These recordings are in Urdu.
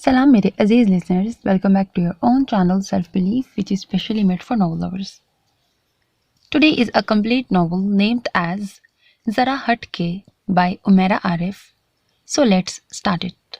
Salam mere aziz listeners, welcome back to your own channel Self Belief, which is specially made for novel lovers. Today is a complete novel named as Zara Hatke by Umaira Arif. So let's start it.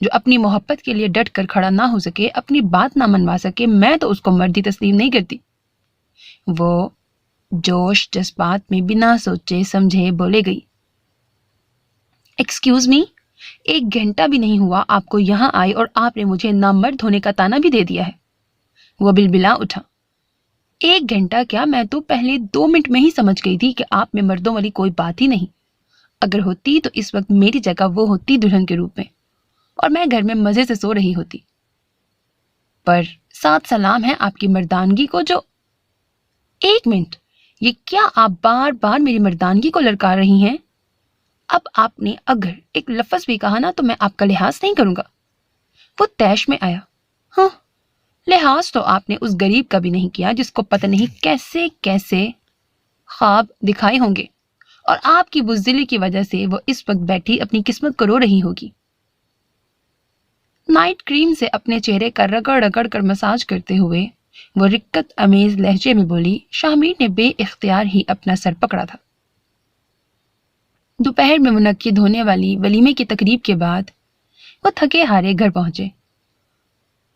جو اپنی محبت کے لیے ڈٹ کر کھڑا نہ ہو سکے، اپنی بات نہ منوا سکے، میں تو اس کو مردی تسلیم نہیں کرتی۔ وہ جوش جذبات میں بنا سوچے سمجھے بولے گئی، ایکسکیوز می، 1 گھنٹہ بھی نہیں ہوا آپ کو یہاں آئے اور آپ نے مجھے نامرد ہونے کا طعنہ بھی دے دیا ہے۔ وہ بلبلا اٹھا۔ 1 گھنٹہ کیا، میں تو پہلے 2 منٹ میں ہی سمجھ گئی تھی کہ آپ میں مردوں والی کوئی بات ہی نہیں۔ اگر ہوتی تو اس وقت میری جگہ وہ ہوتی دلہن کے روپ میں، اور میں گھر میں مزے سے سو رہی ہوتی۔ پر ساتھ سلام ہے آپ کی مردانگی کو جو… 1 منٹ، یہ کیا آپ بار بار میری مردانگی کو للکار رہی ہیں؟ اب آپ نے اگر ایک لفظ بھی کہا نا تو میں آپ کا لحاظ نہیں کروں گا۔ وہ طیش میں آیا۔ ہاں، لحاظ تو آپ نے اس غریب کا بھی نہیں کیا جس کو پتہ نہیں کیسے کیسے خواب دکھائے ہوں گے، اور آپ کی بزدلی کی وجہ سے وہ اس وقت بیٹھی اپنی قسمت کو رو رہی ہوگی۔ نائٹ کریم سے اپنے چہرے کا رگڑ رگڑ کر مساج کرتے ہوئے وہ رکت امیز لہجے میں بولی۔ شاہمیر نے بے اختیار ہی اپنا سر پکڑا تھا۔ دوپہر میں منعقد ہونے والی ولیمے کی تقریب کے بعد وہ تھکے ہارے گھر پہنچے۔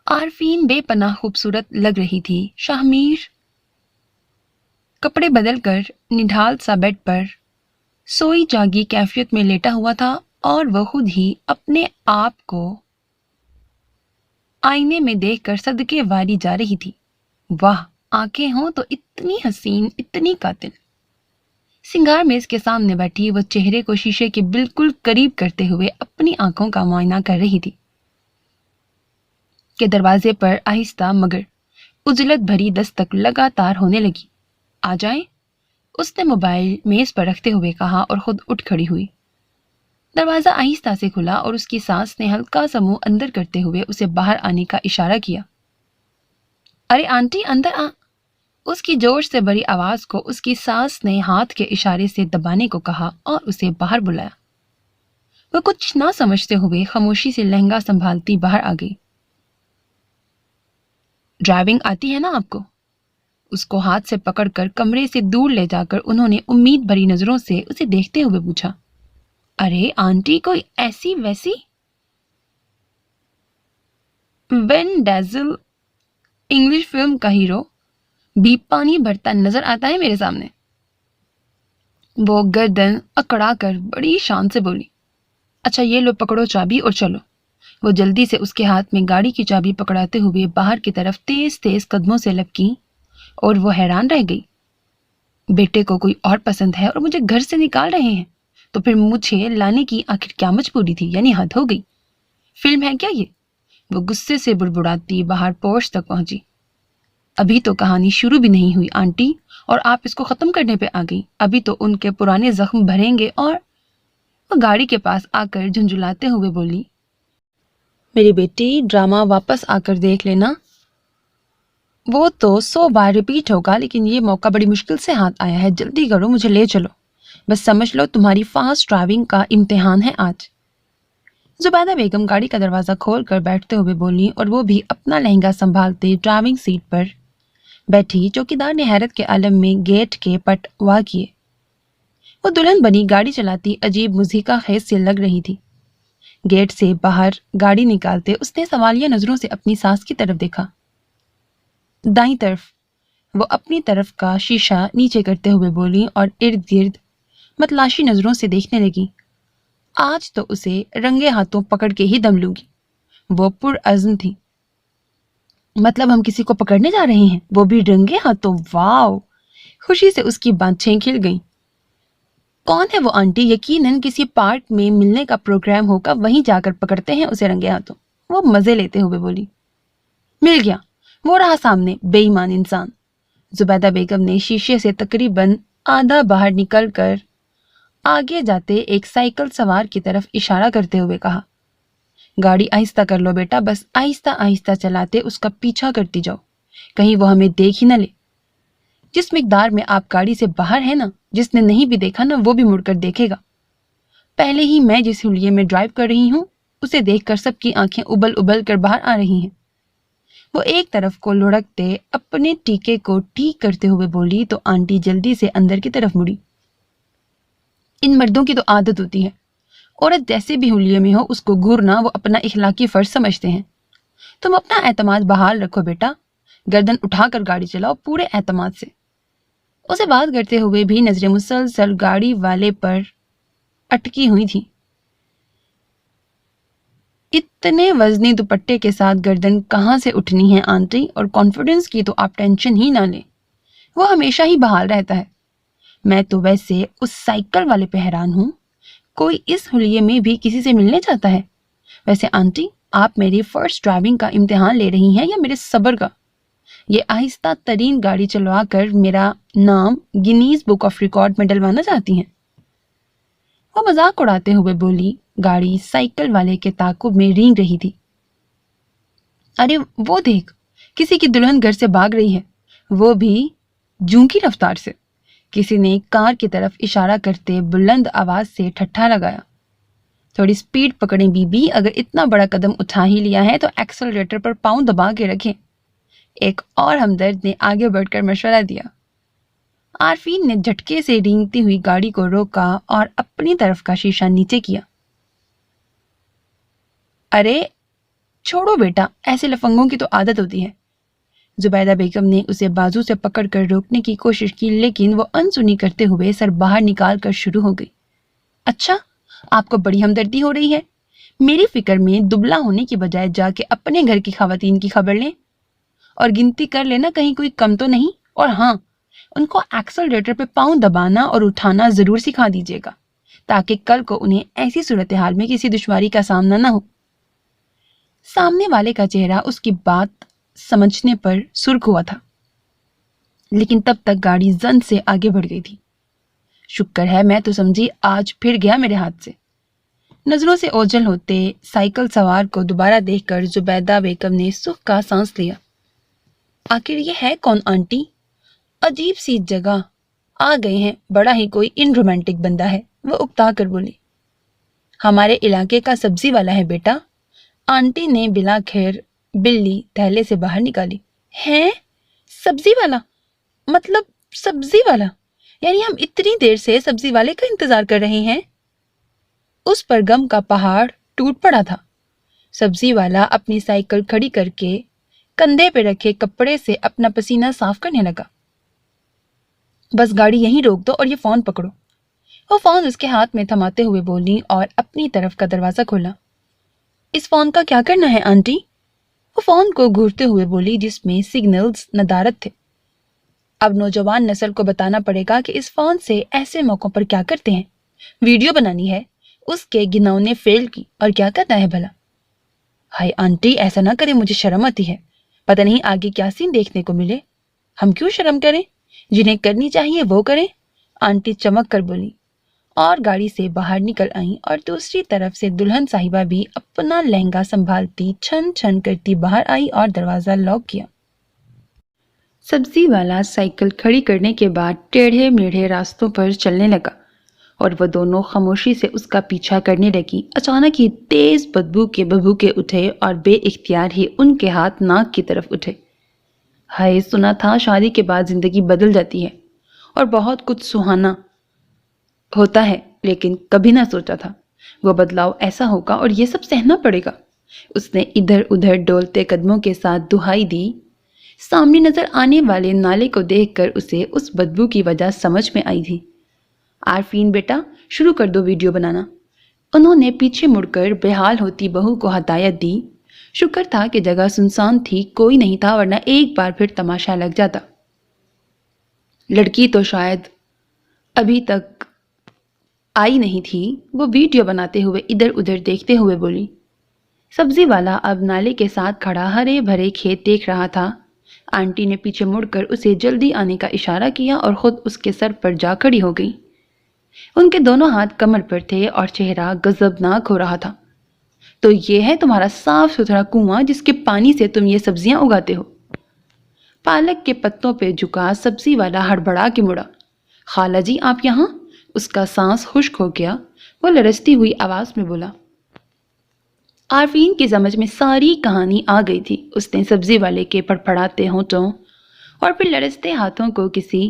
عارفین بے پناہ خوبصورت لگ رہی تھی۔ شاہمیر کپڑے بدل کر نڈھال سا بیڈ پر سوئی جاگی کیفیت میں لیٹا ہوا تھا، اور وہ خود ہی اپنے آپ کو آئینے میں دیکھ کر صدقے واری جا رہی تھی۔ واہ، آنکھیں ہوں تو اتنی حسین، اتنی قاتل۔ سنگار میز کے سامنے بیٹھی وہ چہرے کو شیشے کے بالکل قریب کرتے ہوئے اپنی آنکھوں کا معائنہ کر رہی تھی کہ دروازے پر آہستہ مگر عجلت بھری دستک لگاتار ہونے لگی۔ آ جائیں، اس نے موبائل میز پر رکھتے ہوئے کہا اور خود اٹھ کھڑی ہوئی۔ دروازہ آہستہ سے کھلا اور اس کی سانس نے ہلکا سا منہ اندر کرتے ہوئے اسے باہر آنے کا اشارہ کیا۔ ارے آنٹی، اندر آ! اس کی جوش سے بھری آواز کو اس کی ساس نے ہاتھ کے اشارے سے دبانے کو کہا اور اسے باہر بلایا۔ وہ کچھ نہ سمجھتے ہوئے خاموشی سے لہنگا سنبھالتی باہر آ گئی۔ ڈرائیونگ آتی ہے نا آپ کو؟ اس کو ہاتھ سے پکڑ کر کمرے سے دور لے جا کر انہوں نے امید بھری نظروں سے اسے دیکھتے ہوئے پوچھا۔ ارے آنٹی، کوئی ایسی ویسی؟ وین ڈیزل انگلش فلم کا ہیرو بھی پانی بھرتا نظر آتا ہے میرے سامنے۔ وہ گردن اکڑا کر بڑی شان سے بولی۔ اچھا یہ لو، پکڑو چابی اور چلو۔ وہ جلدی سے اس کے ہاتھ میں گاڑی کی چابی پکڑاتے ہوئے باہر کی طرف تیز تیز قدموں سے لپکی، اور وہ حیران رہ گئی۔ بیٹے کو کوئی اور پسند ہے اور مجھے گھر سے نکال رہے ہیں، تو پھر مجھے لانے کی آخر کیا مجبوری تھی؟ یعنی حد ہو گئی۔ فلم ہے کیا یہ؟ وہ غصے سے بڑبڑاتی باہر پورچ تک پہنچی۔ ابھی تو کہانی شروع بھی نہیں ہوئی آنٹی، اور آپ اس کو ختم کرنے پہ آ گئی۔ ابھی تو ان کے پرانے زخم بھریں گے۔ اور وہ گاڑی کے پاس آ کر جھنجھلاتے ہوئے بولی، میری بیٹی، ڈرامہ واپس آ کر دیکھ لینا۔ وہ تو 100 بار ریپیٹ ہوگا، لیکن یہ موقع بڑی مشکل سے ہاتھ آیا ہے۔ جلدی کرو، مجھے لے چلو۔ بس سمجھ لو تمہاری فاسٹ ڈرائیونگ کا امتحان ہے آج۔ زبیدہ بیگم گاڑی کا دروازہ کھول کر بیٹھتے ہوئے بولی، اور وہ بھی اپنا لہنگا سنبھالتے ڈرائیونگ سیٹ پر بیٹھی۔ چوکیدار نے حیرت کے عالم میں گیٹ کے پٹ وا کیے۔ وہ دلہن بنی گاڑی چلاتی عجیب مضحکہ خیز سے لگ رہی تھی۔ گیٹ سے باہر گاڑی نکالتے اس نے سوالیہ نظروں سے اپنی ساس کی طرف دیکھا۔ دائیں طرف۔ وہ اپنی طرف کا شیشہ نیچے کرتے ہوئے بولی اور ارد گرد متلاشی نظروں سے دیکھنے لگی۔ آج تو اسے رنگے ہاتھوں پکڑ کے ہی دم لوں گی۔ وہ پرعزم تھی۔ مطلب ہم کسی کو پکڑنے جا رہے ہیں، وہ بھی رنگے ہاتھوں؟ واو! خوشی سے اس کی بانچھیں کھل گئیں۔ کون ہے وہ آنٹی؟ یقیناً کسی پارک میں ملنے کا پروگرام ہوگا، وہیں جا کر پکڑتے ہیں اسے رنگے ہاتھوں۔ وہ مزے لیتے ہوئے بولی۔ مل گیا، وہ رہا سامنے، بے ایمان انسان۔ زبیدہ بیگم نے شیشے سے تقریباً آدھا باہر نکل کر آگے جاتے ایک سائیکل سوار کی طرف اشارہ کرتے ہوئے کہا۔ گاڑی آہستہ کر لو بیٹا، بس آہستہ آہستہ چلاتے اس کا پیچھا کرتی جاؤ، کہیں وہ ہمیں دیکھ ہی نہ لے۔ جس مقدار میں آپ گاڑی سے باہر ہیں نا، جس نے نہیں بھی دیکھا نا وہ بھی مڑ کر دیکھے گا۔ پہلے ہی میں جس حلیے میں ڈرائیو کر رہی ہوں اسے دیکھ کر سب کی آنکھیں ابل ابل کر باہر آ رہی ہیں۔ وہ ایک طرف کو لڑکتے اپنے ٹیکے کو ٹھیک کرتے ہوئے بولی تو آنٹی جلدی سے اندر کی طرف مڑی۔ ان مردوں کی تو عادت ہوتی ہے، عورت جیسے بھی حلیے میں ہو اس کو گھورنا وہ اپنا اخلاقی فرض سمجھتے ہیں۔ تم اپنا اعتماد بحال رکھو بیٹا، گردن اٹھا کر گاڑی چلاؤ پورے اعتماد سے۔ اسے بات کرتے ہوئے بھی نظریں مسلسل گاڑی والے پر اٹکی ہوئی تھی۔ اتنے وزنی دوپٹے کے ساتھ گردن کہاں سے اٹھنی ہے آنٹی، اور کانفیڈنس کی تو آپ ٹینشن ہی نہ لیں، وہ ہمیشہ ہی بحال رہتا ہے۔ میں تو ویسے اس سائیکل والے پہ حیران ہوں، کوئی اس حلیے میں بھی کسی سے ملنے چاہتا ہے؟ ویسے آنٹی، آپ میری فرسٹ ڈرائیونگ کا امتحان لے رہی ہیں یا میرے صبر کا؟ یہ آہستہ ترین گاڑی چلوا کر میرا نام گینیز بک آف ریکارڈ میں ڈلوانا چاہتی ہیں؟ وہ مذاق اڑاتے ہوئے بولی۔ گاڑی سائیکل والے کے تعاقب میں رینگ رہی تھی۔ ارے وہ دیکھ، کسی کی دلہن گھر سے بھاگ رہی ہے، وہ بھی جوں کی رفتار سے۔ کسی نے کار کی طرف اشارہ کرتے بلند آواز سے ٹھٹھا لگایا۔ تھوڑی سپیڈ پکڑیں بی بی، اگر اتنا بڑا قدم اٹھا ہی لیا ہے تو ایکسلریٹر پر پاؤں دبا کے رکھیں۔ ایک اور ہمدرد نے آگے بڑھ کر مشورہ دیا۔ عارفین نے جھٹکے سے رینگتی ہوئی گاڑی کو روکا اور اپنی طرف کا شیشہ نیچے کیا۔ ارے چھوڑو بیٹا، ایسے لفنگوں کی تو عادت ہوتی ہے۔ زبیدہ بیگم نے اسے بازو سے پکڑ کر روکنے کی کوشش کی، لیکن وہ انسنی کرتے ہوئے سر باہر نکال کر شروع ہو گئی۔ اچھا، آپ کو بڑی ہمدردی ہو رہی ہے؟ میری فکر میں دبلا ہونے کی بجائے جا کے اپنے گھر کی خواتین کی خبر لیں اور گنتی کر لینا کہیں کوئی کم تو نہیں۔ اور ہاں، ان کو ایکسلریٹر پہ پاؤں دبانا اور اٹھانا ضرور سکھا دیجیے گا، تاکہ کل کو انہیں ایسی صورتحال میں کسی دشواری کا سامنا نہ ہو۔ سامنے والے کا چہرہ اس کی بات سمجھنے پر سرخ ہوا تھا، لیکن تب تک گاڑی زن سے آگے بڑھ گئی تھی۔ شکر ہے، میں تو سمجھی آج پھر گیا میرے ہاتھ سے۔ نظروں سے اوجھل ہوتے سائیکل سوار کو دوبارہ دیکھ کر زبیدہ بیگم نے سکھ کا سانس لیا۔ آخر یہ ہے کون آنٹی؟ عجیب سی جگہ آ گئے ہیں، بڑا ہی کوئی ان رومانٹک بندہ ہے، وہ اکتا کر بولی۔ ہمارے علاقے کا سبزی والا ہے بیٹا، آنٹی نے بلا خیر بلی تھیلے سے باہر نکالی۔ ہیں؟ سبزی والا؟ مطلب سبزی والا؟ یعنی ہم اتنی دیر سے سبزی والے کا انتظار کر رہے ہیں؟ اس پر غم کا پہاڑ ٹوٹ پڑا تھا۔ سبزی والا اپنی سائیکل کھڑی کر کے کندھے پہ رکھے کپڑے سے اپنا پسینہ صاف کرنے لگا۔ بس گاڑی یہیں روک دو اور یہ فون پکڑو، وہ فون اس کے ہاتھ میں تھماتے ہوئے بولی اور اپنی طرف کا دروازہ کھولا۔ اس فون کا کیا کرنا ہے آنٹی؟ وہ فون کو گھورتے ہوئے بولی، جس میں سگنلز ندارت تھے۔ اب نوجوان نسل کو بتانا پڑے گا کہ اس فون سے ایسے موقعوں پر کیا کرتے ہیں۔ ویڈیو بنانی ہے اس کے گھناؤنے فیل کی، اور کیا کرنا ہے بھلا؟ ہائے آنٹی، ایسا نہ کرے، مجھے شرم آتی ہے، پتہ نہیں آگے کیا سین دیکھنے کو ملے۔ ہم کیوں شرم کریں؟ جنہیں کرنی چاہیے وہ کریں، آنٹی چمک کر بولی، اور گاڑی سے باہر نکل آئیں، اور دوسری طرف سے دلہن صاحبہ بھی اپنا لہنگا سنبھالتی چھن چھن کرتی باہر آئی اور دروازہ لاک کیا۔ سبزی والا سائیکل کھڑی کرنے کے بعد ٹیڑھے میڑھے راستوں پر چلنے لگا، اور وہ دونوں خاموشی سے اس کا پیچھا کرنے لگی۔ اچانک ہی تیز بدبو کے بھبوکے اٹھے اور بے اختیار ہی ان کے ہاتھ ناک کی طرف اٹھے۔ ہائے، سنا تھا شادی کے بعد زندگی بدل جاتی ہے اور بہت کچھ سہانا ہوتا ہے، لیکن کبھی نہ سوچا تھا وہ بدلاؤ ایسا ہوگا اور یہ سب سہنا پڑے گا۔ اس نے ادھر ادھر ڈولتے قدموں کے ساتھ دہائی دی۔ سامنے نظر آنے والے نالے کو دیکھ کر اسے اس بدبو کی وجہ سمجھ میں آئی تھی۔ عارفین بیٹا، شروع کر دو ویڈیو بنانا۔ انہوں نے پیچھے مڑ کر بحال ہوتی بہو کو ہدایت دی۔ شکر تھا کہ جگہ سنسان تھی، کوئی نہیں تھا، ورنہ ایک بار پھر تماشا لگ جاتا۔ لڑکی تو شاید ابھی تک آئی نہیں تھی، وہ ویڈیو بناتے ہوئے ادھر ادھر دیکھتے ہوئے بولی۔ سبزی والا اب نالے کے ساتھ کھڑا ہرے بھرے کھیت دیکھ رہا تھا۔ آنٹی نے پیچھے مڑ کر اسے جلدی آنے کا اشارہ کیا اور خود اس کے سر پر جا کھڑی ہو گئی۔ ان کے دونوں ہاتھ کمر پر تھے اور چہرہ غضبناک ہو رہا تھا۔ تو یہ ہے تمہارا صاف ستھرا کنواں جس کے پانی سے تم یہ سبزیاں اگاتے ہو؟ پالک کے پتوں پہ جھکا سبزی والا ہڑبڑا کے مڑا۔ خالہ جی، آپ یہاں؟ اس کا سانس خشک ہو گیا، وہ لرزتی ہوئی آواز میں بولا۔ عارفین کی سمجھ میں ساری کہانی آ گئی تھی۔ اس نے سبزی والے کے پڑپڑاتے ہونٹوں اور پھر لرزتے ہاتھوں کو کسی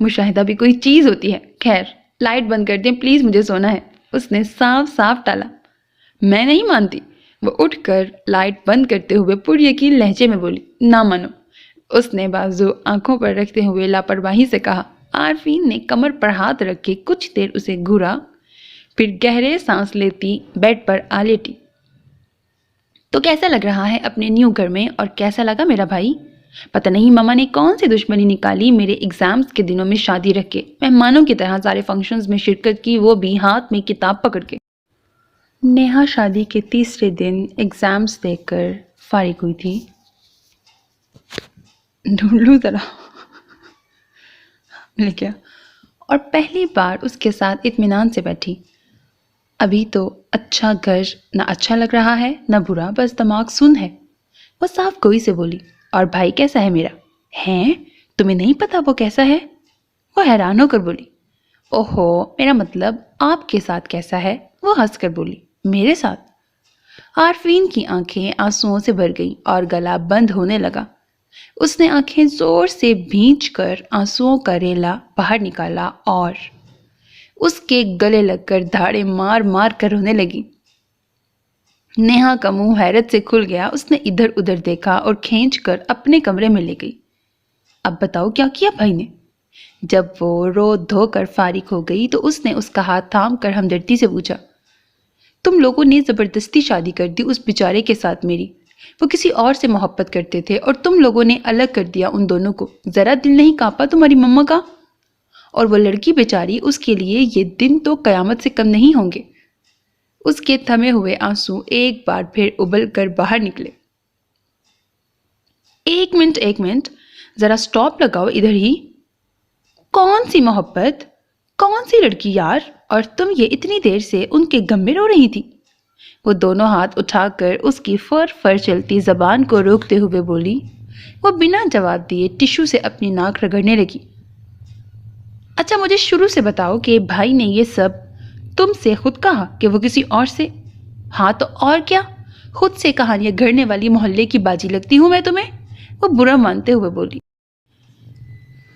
مشاہدہ بھی کوئی چیز ہوتی ہے. خیر لائٹ بند کر دیں پلیز, مجھے سونا ہے. اس نے صاف صاف ٹالا. میں نہیں مانتی. وہ اٹھ کر لائٹ بند کرتے ہوئے پر یقین لہجے میں بولی. نہ مانو. اس نے بازو آنکھوں پر رکھتے ہوئے لاپرواہی سے کہا. عارفین نے کمر پر ہاتھ رکھ کے کچھ دیر اسے گھورا, پھر گہرے سانس لیتی بیڈ پر آ لیٹی. تو کیسا لگ رہا ہے اپنے نیو گھر میں, اور کیسا لگا میرا بھائی؟ پتہ نہیں ماما نے کون سی دشمنی نکالی میرے ایگزامز کے دنوں میں شادی رکھ کے, مہمانوں کی طرح سارے فنکشنز میں شرکت کی, وہ بھی ہاتھ میں کتاب پکڑ کے. نیہا شادی کے تیسرے دن ایگزامز دے کر فارغ ہوئی تھی. ڈھونڈ لوں ذرا, مل گیا. اور پہلی بار اس کے ساتھ اطمینان سے بیٹھی. ابھی تو اچھا گھر نہ اچھا لگ رہا ہے نہ برا, بس دماغ سن ہے. وہ صاف گوئی سے بولی. اور بھائی کیسا ہے میرا؟ ہیں تمہیں نہیں پتا وہ کیسا ہے؟ وہ حیران ہو کر بولی. اوہو میرا مطلب آپ کے ساتھ کیسا ہے؟ وہ ہنس کر بولی. میرے ساتھ؟ عارفین کی آنکھیں آنسوؤں سے بھر گئیں اور گلا بند ہونے لگا. اس نے آنکھیں زور سے بھینچ کر آنسوؤں کا ریلا باہر نکالا اور اس کے گلے لگ کر دھاڑے مار مار کر رونے لگی. نیہا کا منہ حیرت سے کھل گیا. اس نے ادھر ادھر دیکھا اور کھینچ کر اپنے کمرے میں لے گئی. اب بتاؤ کیا کیا بھائی نے؟ جب وہ رو دھو کر فارغ ہو گئی تو اس نے اس کا ہاتھ تھام کر ہمدردی سے پوچھا. تم لوگوں نے زبردستی شادی کر دی اس بیچارے کے ساتھ میری. وہ کسی اور سے محبت کرتے تھے اور تم لوگوں نے الگ کر دیا ان دونوں کو. ذرا دل نہیں کانپا تمہاری مما کا؟ اور وہ لڑکی بیچاری, اس کے لیے یہ دن تو قیامت سے کم نہیں ہوں گے. اس کے تھمے ہوئے آنسو ایک بار پھر ابل کر باہر نکلے. ایک منٹ, ذرا سٹاپ لگاؤ ادھر ہی. کون سی محبت؟ کون سی لڑکی یار؟ اور تم یہ اتنی دیر سے ان کے غم میں رو رہی تھی؟ وہ دونوں ہاتھ اٹھا کر اس کی فر چلتی زبان کو روکتے ہوئے بولی. وہ بنا جواب دیے ٹشو سے اپنی ناک رگڑنے لگی. اچھا مجھے شروع سے بتاؤ کہ بھائی نے یہ سب تم سے خود کہا کہ وہ کسی اور سے؟ ہاں تو اور کیا, خود سے کہانیاں گھڑنے والی محلے کی باجی لگتی ہوں میں تمہیں؟ وہ برا مانتے ہوئے بولی.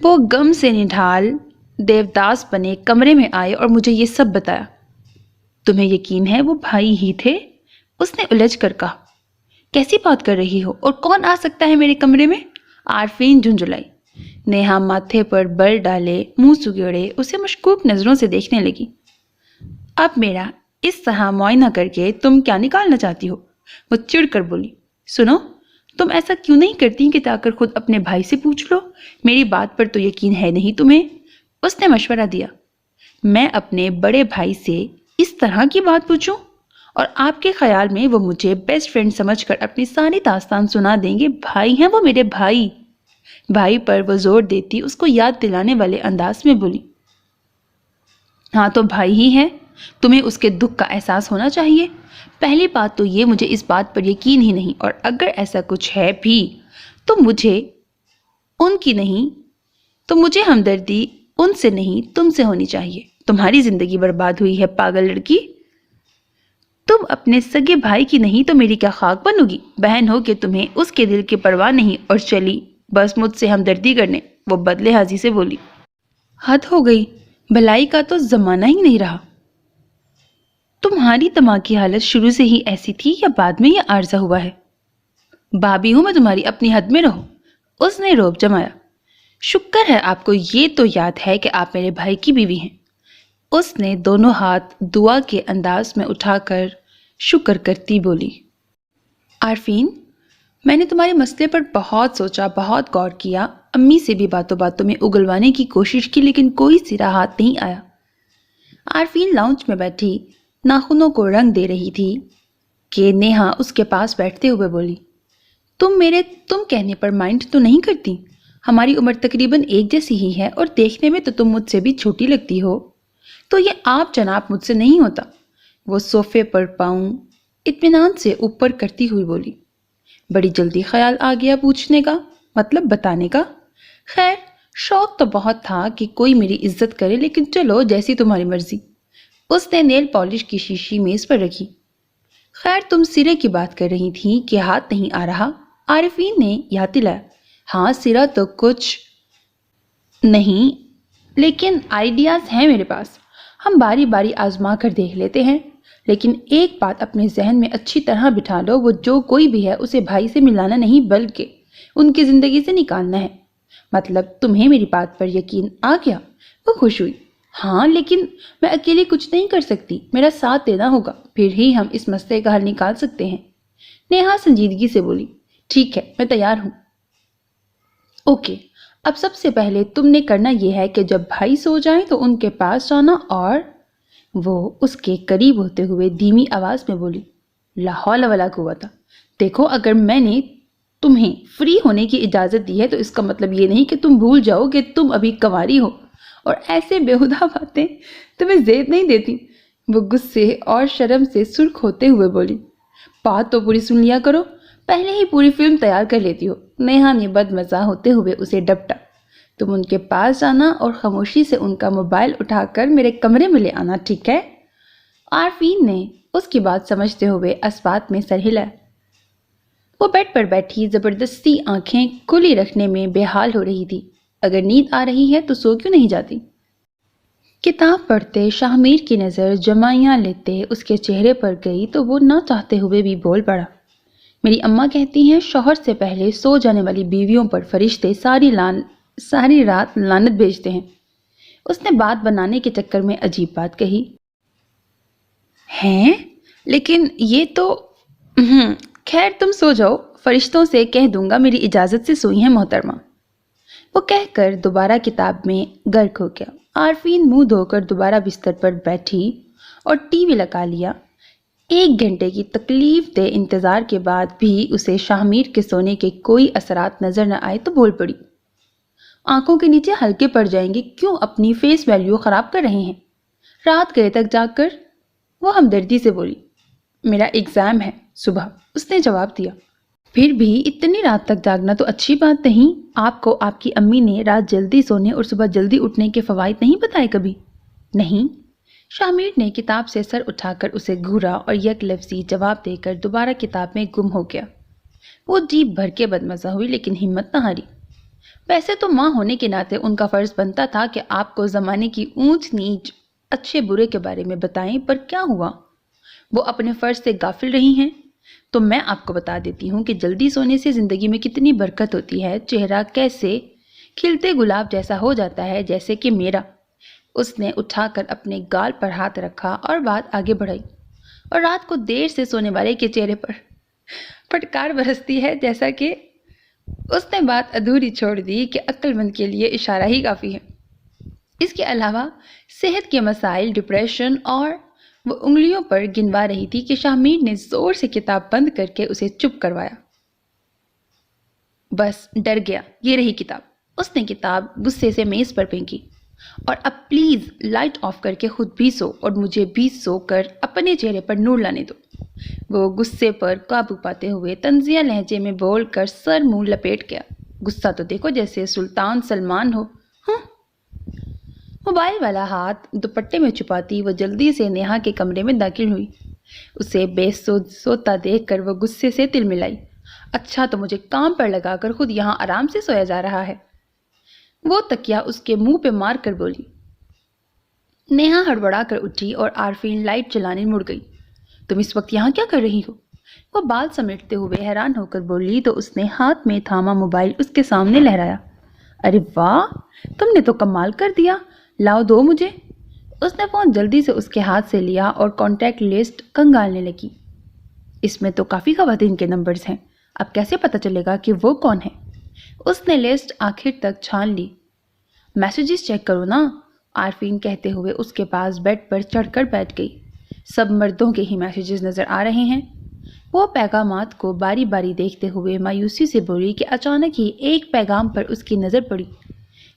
وہ غم سے نڈھال دیوداس بنے کمرے میں آئے اور مجھے یہ سب بتایا. تمہیں یقین ہے وہ بھائی ہی تھے؟ اس نے الجھ کر کہا. کیسی بات کر رہی ہو, اور کون آ سکتا ہے میرے کمرے میں؟ عارفین جھنجھلائی. نیہا ماتھے پر بل ڈالے منہ سگڑے اسے مشکوک نظروں سے دیکھنے لگی. اب میرا اس طرح معائنہ کر کے تم کیا نکالنا چاہتی ہو؟ وہ چڑ کر بولی. سنو, تم ایسا کیوں نہیں کرتی کہ جا کر خود اپنے بھائی سے پوچھ لو؟ میری بات پر تو یقین ہے نہیں تمہیں. اس نے مشورہ دیا. میں اپنے بڑے بھائی سے اس طرح کی بات پوچھوں؟ اور آپ کے خیال میں وہ مجھے بیسٹ فرینڈ سمجھ کر اپنی ساری داستان سنا دیں گے؟ بھائی ہیں وہ میرے بھائی. بھائی پر وہ زور دیتی اس کو یاد دلانے والے انداز میں بولی. ہاں تو بھائی ہی ہے, تمہیں اس کے دکھ کا احساس ہونا چاہیے. پہلی بات تو یہ مجھے اس بات پر یقین ہی نہیں, اور اگر ایسا کچھ ہے بھی تو مجھے ان کی نہیں, تو مجھے ہمدردی ان سے نہیں تم سے ہونی چاہیے. تمہاری زندگی برباد ہوئی ہے پاگل لڑکی. تم اپنے سگے بھائی کی نہیں تو میری کیا خاک بنو گی؟ بہن ہو کہ تمہیں اس کے دل کی پرواہ نہیں, اور چلی بس مجھ سے ہمدردی کرنے. وہ بدلے حاضی سے بولی. حد ہو گئی, بھلائی کا تو زمانہ ہی نہیں رہا. تمہاری دماغ کی حالت شروع سے ہی ایسی تھی یا بعد میں یہ عارضہ ہوا ہے؟ بھابھی ہوں میں تمہاری, اپنی حد میں رہو. اس نے روب جمایا. شکر ہے آپ کو یہ تو یاد ہے کہ آپ میرے بھائی کی بیوی ہیں. اس نے دونوں ہاتھ دعا کے انداز میں اٹھا کر شکر کرتی بولی. عارفین, میں نے تمہارے مسئلے پر بہت سوچا, بہت غور کیا, امی سے بھی باتوں باتوں میں اگلوانے کی کوشش کی, لیکن کوئی سرا ہاتھ نہیں آیا. عارفین لاؤنج میں بیٹھی ناخنوں کو رنگ دے رہی تھی کہ نیہا اس کے پاس بیٹھتے ہوئے بولی. تم کہنے پر مائنڈ تو نہیں کرتی؟ ہماری عمر تقریباً ایک جیسی ہی ہے, اور دیکھنے میں تو تم مجھ سے بھی چھوٹی لگتی ہو. تو یہ آپ جناب مجھ سے نہیں ہوتا. وہ صوفے پر پاؤں اطمینان سے اوپر کرتی ہوئی بولی. بڑی جلدی خیال آ گیا پوچھنے کا, مطلب بتانے کا. خیر شوق تو بہت تھا کہ کوئی میری عزت کرے, لیکن چلو جیسی تمہاری مرضی. اس نے نیل پالش کی شیشی میز پر رکھی. خیر تم سرے کی بات کر رہی تھی کہ ہاتھ نہیں آ رہا. عارفین نے یاد دلایا. ہاں سرا تو کچھ نہیں, لیکن آئیڈیاز ہیں میرے پاس، ہم باری باری آزما کر دیکھ لیتے ہیں۔ لیکن ایک بات اپنے ذہن میں اچھی طرح بٹھا لو، وہ جو کوئی بھی ہے اسے بھائی سے ملانا نہیں بلکہ ان کی زندگی سے نکالنا ہے۔ مطلب تمہیں میری بات پر یقین آ گیا؟ وہ خوش ہوئی۔ ہاں، لیکن میں اکیلی کچھ نہیں کر سکتی، میرا ساتھ دینا ہوگا، پھر ہی ہم اس مسئلے کا حل نکال سکتے ہیں۔ نیہا سنجیدگی سے بولی، ٹھیک ہے، میں تیار ہوں۔ اوکے، اب سب سے پہلے تم نے کرنا یہ ہے کہ جب بھائی سو جائیں تو ان کے پاس جانا اور وہ اس کے قریب ہوتے ہوئے دھیمی آواز میں بولی، لا حول ولا قوت۔ دیکھو، اگر میں نے تمہیں فری ہونے کی اجازت دی ہے تو اس کا مطلب یہ نہیں کہ تم بھول جاؤ کہ تم ابھی کنواری ہو اور ایسے بیہودہ باتیں تمہیں زید نہیں دیتی۔ وہ غصے اور شرم سے سرخ ہوتے ہوئے بولی، بات تو پوری سن لیا کرو، پہلے ہی پوری فلم تیار کر لیتی ہو۔ نیہا نے بد مزہ ہوتے ہوئے اسے ڈپٹا، تم ان کے پاس جانا اور خاموشی سے ان کا موبائل اٹھا کر میرے کمرے میں لے آنا، ٹھیک ہے؟ عارفین نے اس کی بات سمجھتے ہوئے اسبات میں سر ہلایا۔ وہ بیڈ پر بیٹھی زبردستی آنکھیں کھلی رکھنے میں بے حال ہو رہی تھی۔ اگر نیند آ رہی ہے تو سو کیوں نہیں جاتی؟ کتاب پڑھتے شاہ میر کی نظر جمائیاں لیتے اس کے چہرے پر گئی تو وہ نہ چاہتے ہوئے بھی بول پڑا، میری اماں کہتی ہیں شوہر سے پہلے سو جانے والی بیویوں پر فرشتے ساری رات لعنت بھیجتے ہیں۔ اس نے بات بنانے کے چکر میں عجیب بات کہی۔ ہیں؟ لیکن یہ تو خیر تم سو جاؤ، فرشتوں سے کہہ دوں گا میری اجازت سے سوئی ہیں محترمہ۔ وہ کہہ کر دوبارہ کتاب میں غرق ہو گیا۔ عارفین منہ دھو کر دوبارہ بستر پر بیٹھی اور ٹی وی لگا لیا۔ 1 گھنٹے کی تکلیف دہ انتظار کے بعد بھی اسے شاہ میر کے سونے کے کوئی اثرات نظر نہ آئے تو بول پڑی، آنکھوں کے نیچے ہلکے پڑ جائیں گے، کیوں اپنی فیس ویلیو خراب کر رہے ہیں؟ رات گئے تک جاگ کر وہ ہمدردی سے بولی، میرا ایگزام ہے صبح، اس نے جواب دیا۔ پھر بھی اتنی رات تک جاگنا تو اچھی بات نہیں۔ آپ کو آپ کی امی نے رات جلدی سونے اور صبح جلدی اٹھنے کے فوائد نہیں بتائے کبھی؟ نہیں۔ شاہ میر نے کتاب سے سر اٹھا کر اسے گھورا اور یک لفظی جواب دے کر دوبارہ کتاب میں گم ہو گیا۔ وہ جیب بھر کے بدمزہ ہوئی لیکن ہمت نہ ہاری۔ ویسے تو ماں ہونے کے ناطے ان کا فرض بنتا تھا کہ آپ کو زمانے کی اونچ نیچ، اچھے برے کے بارے میں بتائیں، پر کیا ہوا؟ وہ اپنے فرض سے غافل رہی ہیں۔ تو میں آپ کو بتا دیتی ہوں کہ جلدی سونے سے زندگی میں کتنی برکت ہوتی ہے، چہرہ کیسے کھلتے گلاب جیسا ہو جاتا ہے، جیسے کہ میرا۔ اس نے اٹھا کر اپنے گال پر ہاتھ رکھا اور بات آگے بڑھائی، اور رات کو دیر سے سونے والے کے چہرے پر پھٹکار برستی ہے، جیسا کہ اس نے بات ادھوری چھوڑ دی کہ عقل مند کے لیے اشارہ ہی کافی ہے۔ اس کے علاوہ صحت کے مسائل، ڈپریشن، اور وہ انگلیوں پر گنوا رہی تھی کہ شاہ میر نے زور سے کتاب بند کر کے اسے چپ کروایا۔ بس ڈر گیا، یہ رہی کتاب۔ اس نے کتاب غصے سے میز پر پھینکی، اور اب پلیز لائٹ آف کر کے خود بھی سو اور مجھے بھی سو کر اپنے چہرے پر نور لانے دو۔ وہ غصے پر قابو پاتے ہوئے طنزیہ لہجے میں بول کر سر منہ لپیٹ گیا، غصہ تو دیکھو جیسے سلطان سلمان ہو۔ ہاں۔ موبائل والا ہاتھ دوپٹے میں چھپاتی وہ جلدی سے نیہا کے کمرے میں داخل ہوئی۔ اسے بے سوتا دیکھ کر وہ غصے سے تلملائی، اچھا تو مجھے کام پر لگا کر خود یہاں آرام سے سویا جا رہا ہے۔ وہ تکیا اس کے منہ پہ مار کر بولی۔ نیہا ہڑبڑا کر اٹھی اور عارفین لائٹ چلانے مڑ گئی۔ تم اس وقت یہاں کیا کر رہی ہو؟ وہ بال سمیٹتے ہوئے حیران ہو کر بولی تو اس نے ہاتھ میں تھاما موبائل اس کے سامنے لہرایا۔ ارے واہ، تم نے تو کمال کر دیا، لاؤ دو مجھے۔ اس نے فون جلدی سے اس کے ہاتھ سے لیا اور کانٹیکٹ لسٹ کنگالنے لگی۔ اس میں تو کافی خواتین کے نمبرز ہیں، اب کیسے پتہ چلے گا کہ وہ کون ہے؟ اس نے لسٹ آخر تک چھان لی۔ میسیجز چیک کرو نا، عارفین کہتے ہوئے اس کے پاس بیڈ پر چڑھ کر بیٹھ گئی۔ سب مردوں کے ہی میسیجز نظر آ رہے ہیں۔ وہ پیغامات کو باری باری دیکھتے ہوئے مایوسی سے بولی کہ اچانک ہی ایک پیغام پر اس کی نظر پڑی۔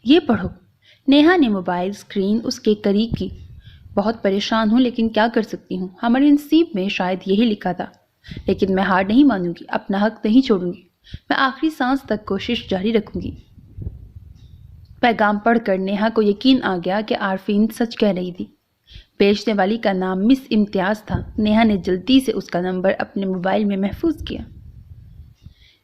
یہ پڑھو۔ نیہا نے موبائل اسکرین اس کے قریب کی۔ بہت پریشان ہوں لیکن کیا کر سکتی ہوں، ہمارے نصیب میں شاید یہی لکھا تھا، لیکن میں ہار نہیں مانوں گی، اپنا حق نہیں چھوڑوں گی، میں آخری سانس تک کوشش جاری رکھوں گی۔ پیغام پڑھ کر نیہا کو یقین آ گیا کہ عارفین سچ کہہ رہی تھی۔ بیچنے والی کا نام مس امتیاز تھا۔ نیہا نے جلدی سے اس کا نمبر اپنے موبائل میں محفوظ کیا۔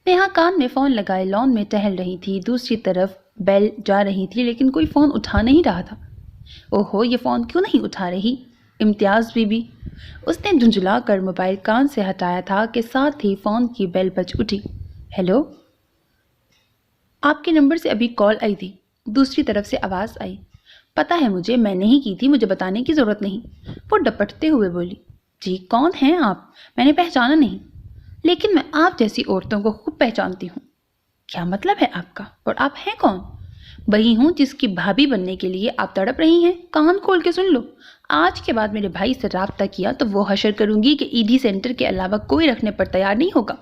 نیہا کان میں فون لگائے لان میں ٹہل رہی تھی، دوسری طرف بیل جا رہی تھی لیکن کوئی فون اٹھا نہیں رہا تھا۔ اوہو، یہ فون کیوں نہیں اٹھا رہی؟ امتیاز بی بی۔ اس نے جھنجھلا کر موبائل کان سے ہٹایا تھا کہ ساتھ ہی فون کی بیل بج اٹھی۔ ہیلو، آپ کے نمبر سے ابھی کال آئی تھی، دوسری طرف سے آواز آئی۔ پتہ ہے مجھے، میں نہیں کی تھی، مجھے بتانے کی ضرورت نہیں، وہ ڈپٹتے ہوئے بولی۔ جی کون ہیں آپ؟ میں نے پہچانا نہیں، لیکن میں آپ جیسی عورتوں کو خوب پہچانتی ہوں۔ کیا مطلب ہے آپ کا؟ اور آپ ہیں کون؟ وہی ہوں جس کی بھابھی بننے کے لیے آپ تڑپ رہی ہیں۔ کان کھول کے سن لو، آج کے بعد میرے بھائی سے رابطہ کیا تو وہ حشر کروں گی کہ ایڈی سینٹر کے علاوہ کوئی رکھنے پر تیار نہیں ہوگا۔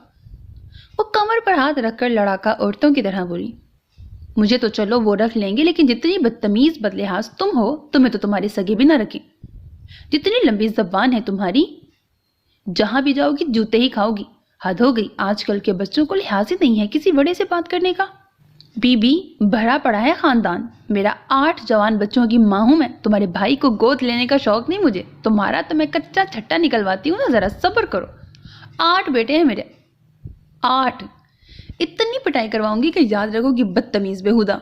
وہ کمر پر ہاتھ رکھ کر لڑاکا عورتوں کی طرح بولی۔ مجھے تو چلو وہ رکھ لیں گے، لیکن جتنی بدتمیز بدلحاظ تم ہو، تمہیں تو تمہارے سگے بھی نہ رکھیں۔ جتنی لمبی زبان ہے تمہاری، جہاں بھی جاؤ گی جوتے ہی کھاؤ گی۔ حد ہو گئی، آج کل کے بچوں کو لحاظ ہی نہیں ہے کسی بڑے سے بات کرنے کا۔ بی بی، بھرا پڑا ہے خاندان، میرا 8 جوان بچوں کی ماں ہوں میں، تمہارے بھائی کو گود لینے کا شوق نہیں مجھے، تمہارا تو میں کچا چھٹا نکلواتی ہوں نا، ذرا صبر کرو۔ 8 بیٹے ہیں میرے، 8۔ اتنی پٹائی کرواؤں گی کہ یاد رکھو کہ بدتمیز بےہودہ۔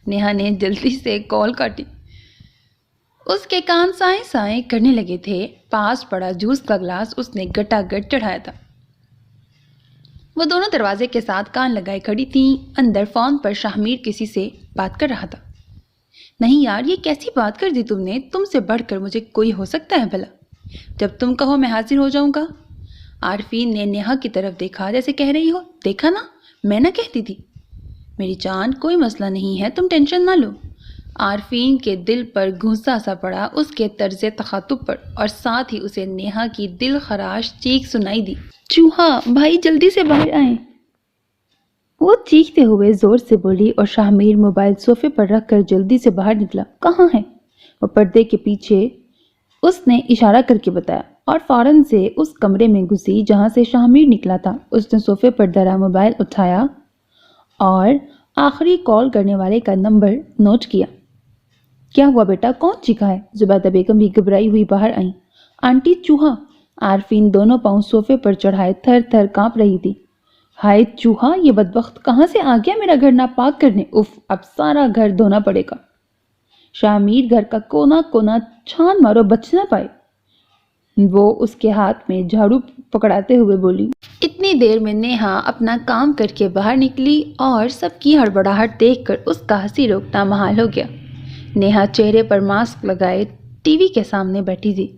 نیہا نے جلدی سے کال کاٹی۔ اس کے کان سائیں سائیں کرنے لگے تھے۔ پاس پڑا جوس کا گلاس اس نے گٹا گٹ چڑھایا تھا۔ وہ دونوں دروازے کے ساتھ کان لگائے کھڑی تھیں۔ اندر فون پر شاہمیر کسی سے بات کر رہا تھا۔ نہیں یار، یہ کیسی بات کر دی تم نے؟ تم سے بڑھ کر مجھے کوئی ہو سکتا ہے بھلا؟ جب تم کہو میں حاضر ہو جاؤں گا۔ عارفین نے نیہا کی طرف دیکھا جیسے کہہ رہی ہو، دیکھا نا، میں نہ کہتی تھی۔ میری جان، کوئی مسئلہ نہیں ہے، تم ٹینشن نہ لو۔ عارفین کے دل پر گھونسا سا پڑا اس کے طرز تخاطب پر، اور ساتھ ہی اسے نیہا کی دل خراش چیخ سنائی دی۔ چوہا بھائی، جلدی سے باہر آئیں۔ وہ چیختے ہوئے زور سے بولی اور شاہمیر موبائل صوفے پر رکھ کر جلدی سے باہر نکلا۔ کہاں ہے؟ وہ پردے کے پیچھے اس نے اشارہ کر کے بتایا، اور فوراً سے اس کمرے میں گھسی جہاں سے شاہمیر نکلا تھا۔ اس نے صوفے پر دھرا موبائل اٹھایا اور آخری کال کرنے والے کا نمبر نوٹ کیا۔ کیا ہوا بیٹا، کون چیخا ہے؟ زبیدہ بیگم بھی گھبرائی ہوئی باہر آئیں۔ آنٹی، چوہا۔ عارفین دونوں پاؤں صوفے پر چڑھائے تھر تھر کانپ رہی تھی۔ ہائے چوہا، یہ بدبخت کہاں سے آ گیا میرا گھر ناپاک کرنے؟ اف، اب سارا گھر دھونا پڑے گا۔ شاہمیر گھر کا کونا کونا چھان مارو بچ نہ پائے۔ وہ اس کے ہاتھ میں جھاڑو پکڑاتے ہوئے بولی۔ اتنی دیر میں نیہا اپنا کام کر کے باہر نکلی اور سب کی ہڑبڑاہٹ دیکھ کر اس کا ہنسی روکنا محال ہو گیا۔ نیہا چہرے پر ماسک لگائے ٹی وی کے سامنے بیٹھی تھی۔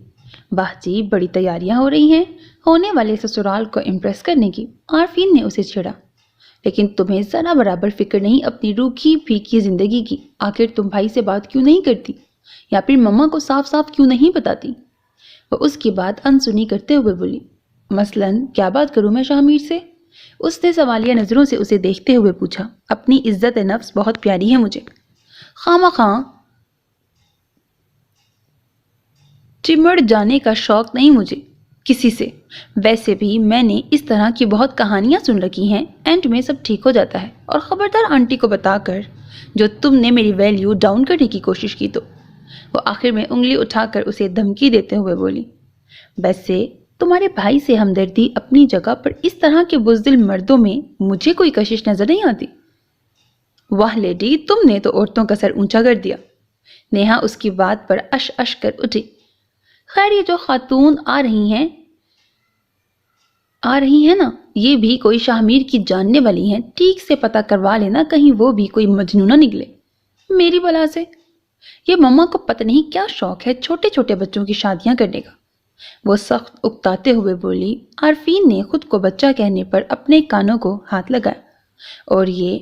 واہ جی، بڑی تیاریاں ہو رہی ہیں ہونے والے سسرال کو امپریس کرنے کی، عارفین نے اسے چھیڑا۔ لیکن تمہیں ذرا برابر فکر نہیں اپنی روکھی پھیکی زندگی کی؟ آخر تم بھائی سے بات کیوں نہیں کرتی، یا پھر مما کو صاف صاف کیوں نہیں بتاتی؟ وہ اس کی بات انسنی کرتے ہوئے بولی۔ مثلاً کیا بات کروں میں شاہمیر سے؟ اس نے سوالیہ نظروں سے اسے دیکھتے ہوئے پوچھا۔ اپنی عزت نفس بہت پیاری ہے مجھے، خواہ چمڑ جانے کا شوق نہیں مجھے کسی سے۔ ویسے بھی میں نے اس طرح کی بہت کہانیاں سن رکھی ہیں، اینڈ میں سب ٹھیک ہو جاتا ہے۔ اور خبردار آنٹی کو بتا کر جو تم نے میری ویلیو ڈاؤن کرنے کی کوشش کی تو۔ وہ آخر میں انگلی اٹھا کر اسے دھمکی دیتے ہوئے بولی۔ ویسے تمہارے بھائی سے ہمدردی اپنی جگہ، پر اس طرح کے بزدل مردوں میں مجھے کوئی کشش نظر نہیں آتی۔ واہ لیڈی، تم نے تو عورتوں کا سر اونچا کر دیا۔ نیہا اس کی بات پر اش اش کر اٹھی۔ خیر، یہ جو خاتون آ رہی ہیں نا، یہ بھی کوئی شاہمیر کی جاننے والی ہیں، ٹھیک سے پتہ کروا لینا، کہیں وہ بھی کوئی مجنونہ نکلے میری بلا سے۔ یہ مما کو پتہ نہیں کیا شوق ہے چھوٹے چھوٹے بچوں کی شادیاں کرنے کا، وہ سخت اکتاتے ہوئے بولی۔ عارفین نے خود کو بچہ کہنے پر اپنے کانوں کو ہاتھ لگایا۔ اور یہ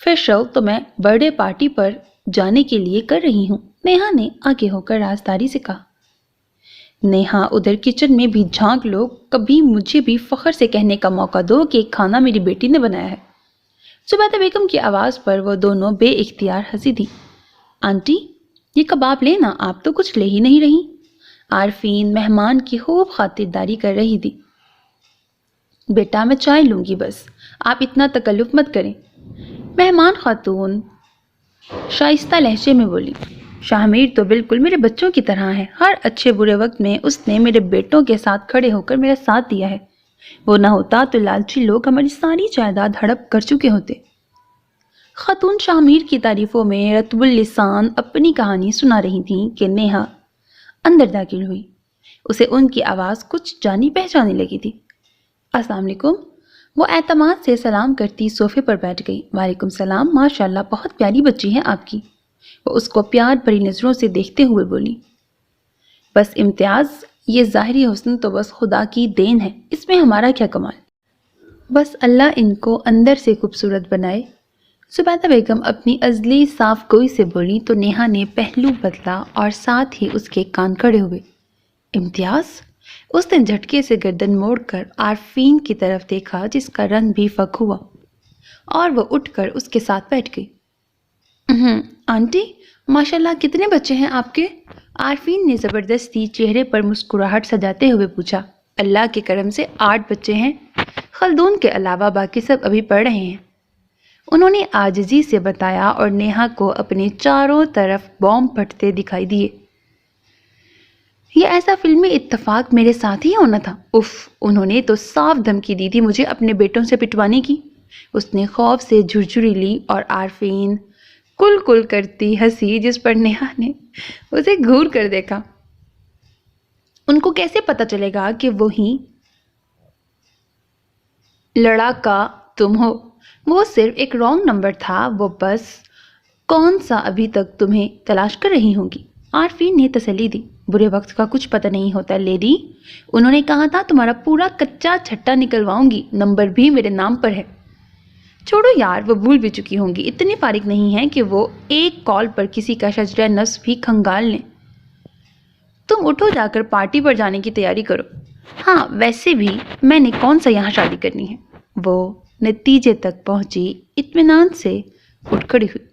فیشل تو میں برتھ ڈے پارٹی پر جانے کے لیے کر رہی ہوں، نیہا نے آگے ہو کر رازداری سے کہا۔ نیہا، ادھر کچن میں بھی جھانک لو، کبھی مجھے بھی فخر سے کہنے کا موقع دو کہ کھانا میری بیٹی نے بنایا ہے۔ زبیدہ بیگم کی آواز پر وہ دونوں بے اختیار ہنسی تھی۔ آنٹی، یہ کباب لینا، آپ تو کچھ لے ہی نہیں رہی۔ عارفین مہمان کی خوب خاطرداری کر رہی تھی۔ بیٹا میں چائے لوں گی، بس آپ اتنا تکلف مت کریں، مہمان خاتون شائستہ لہجے میں بولی۔ شاہمیر تو بالکل میرے بچوں کی طرح ہے، ہر اچھے برے وقت میں اس نے میرے بیٹوں کے ساتھ کھڑے ہو کر میرا ساتھ دیا ہے، وہ نہ ہوتا تو لالچی لوگ ہماری ساری جائیداد ہڑپ کر چکے ہوتے۔ خاتون شامیر کی تعریفوں میں رطب اللسان اپنی کہانی سنا رہی تھیں کہ نیہا اندر داخل ہوئی۔ اسے ان کی آواز کچھ جانی پہچانی لگی تھی۔ السلام علیکم۔ وہ اعتماد سے سلام کرتی صوفے پر بیٹھ گئی۔ وعلیکم السلام، ماشاءاللہ بہت پیاری بچی ہے آپ کی۔ وہ اس کو پیار بھری نظروں سے دیکھتے ہوئے بولی۔ بس امتیاز، یہ ظاہری حسن تو بس خدا کی دین ہے، اس میں ہمارا کیا کمال، بس اللہ ان کو اندر سے خوبصورت بنائے۔ زبیدہ بیگم اپنی ازلی صاف گوئی سے بولی تو نیہا نے پہلو بدلا اور ساتھ ہی اس کے کان کھڑے ہوئے۔ امتیاز؟ اس نے جھٹکے سے گردن موڑ کر عارفین کی طرف دیکھا جس کا رنگ بھی فک ہوا، اور وہ اٹھ کر اس کے ساتھ بیٹھ گئی۔ آنٹی، ماشاءاللہ کتنے بچے ہیں آپ کے؟ عارفین نے زبردستی چہرے پر مسکراہٹ سجاتے ہوئے پوچھا۔ اللہ کے کرم سے 8 بچے ہیں، خلدون کے علاوہ باقی سب ابھی پڑھ رہے ہیں، انہوں نے عاجزی سے بتایا، اور نیہا کو اپنے چاروں طرف بوم پھٹتے دکھائی دیے۔ یہ ایسا فلمی اتفاق میرے ساتھ ہی ہونا تھا۔ اف، انہوں نے تو صاف دھمکی دی تھی مجھے اپنے بیٹوں سے پٹوانے کی۔ اس نے خوف سے جھرجھری لی اور عارفین کل کل کرتی ہنسی جس پر نیہا نے اسے گھور کر دیکھا۔ ان کو کیسے پتہ چلے گا کہ وہی لڑاکا تم ہو؟ وہ صرف ایک رانگ نمبر تھا، وہ بس کون سا ابھی تک تمہیں تلاش کر رہی ہوں گی۔ عارفین نے تسلی دی۔ برے وقت کا کچھ پتہ نہیں ہوتا لیڈی، انہوں نے کہا تھا تمہارا پورا کچا چھٹا نکلواؤں گی، نمبر بھی میرے نام پر ہے۔ چھوڑو یار، وہ بھول بھی چکی ہوں گی، اتنی فارغ نہیں ہے کہ وہ ایک کال پر کسی کا شجرہ نفس بھی کھنگال لیں۔ تم اٹھو، جا کر پارٹی پر جانے کی تیاری کرو۔ ہاں، ویسے بھی میں نے کون سا یہاں شادی کرنی ہے۔ وہ نتیجے تک پہنچی، اطمینان سے اٹھ کھڑی ہوئی۔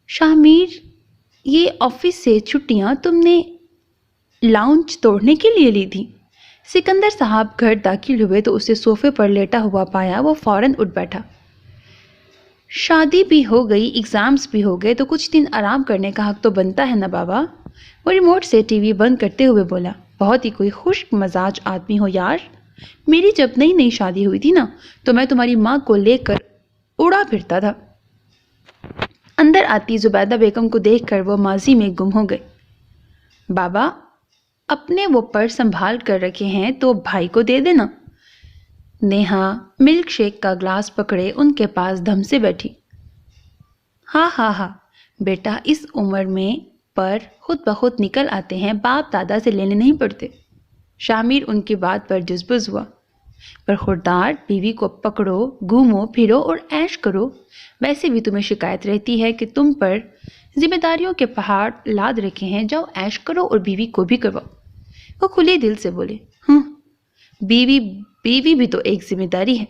شامیر، یہ آفس سے چھٹیاں تم نے لاؤنج توڑنے کے لیے لی تھی؟ سکندر صاحب گھر داخل ہوئے تو اسے صوفے پر لیٹا ہوا پایا۔ وہ فوراً اٹھ بیٹھا۔ شادی بھی ہو گئی، ایگزامز بھی ہو گئے، تو کچھ دن آرام کرنے کا حق تو بنتا ہے نا بابا۔ وہ ریموٹ سے ٹی وی بند کرتے ہوئے بولا۔ بہت ہی کوئی خشک مزاج آدمی ہو یار۔ میری جب نئی نئی شادی ہوئی تھی نا تو میں تمہاری ماں کو لے کر اڑا پھرتا تھا۔ اندر آتی زبیدہ بیگم کو دیکھ کر وہ ماضی میں گم ہو گئے۔ بابا، اپنے وہ پر سنبھال کر رکھے ہیں تو بھائی کو دے دینا۔ نیہا ملک شیک کا گلاس پکڑے ان کے پاس دھم سے بیٹھی۔ ہاں ہاں ہاں بیٹا، اس عمر میں پر خود بخود نکل آتے ہیں، باپ دادا سے لینے نہیں پڑتے۔ شامیر ان کی بات پر جزبز ہوا۔ پر خوددار، بیوی کو پکڑو، گھومو پھرو اور عیش کرو۔ ویسے بھی تمہیں شکایت رہتی ہے کہ تم پر ذمہ داریوں کے پہاڑ لاد رکھے ہیں، جاؤ عیش کرو اور بیوی کو بھی کرواؤ۔ وہ کھلے دل سے بولے۔ بیوی بھی تو ایک ذمہ داری ہے۔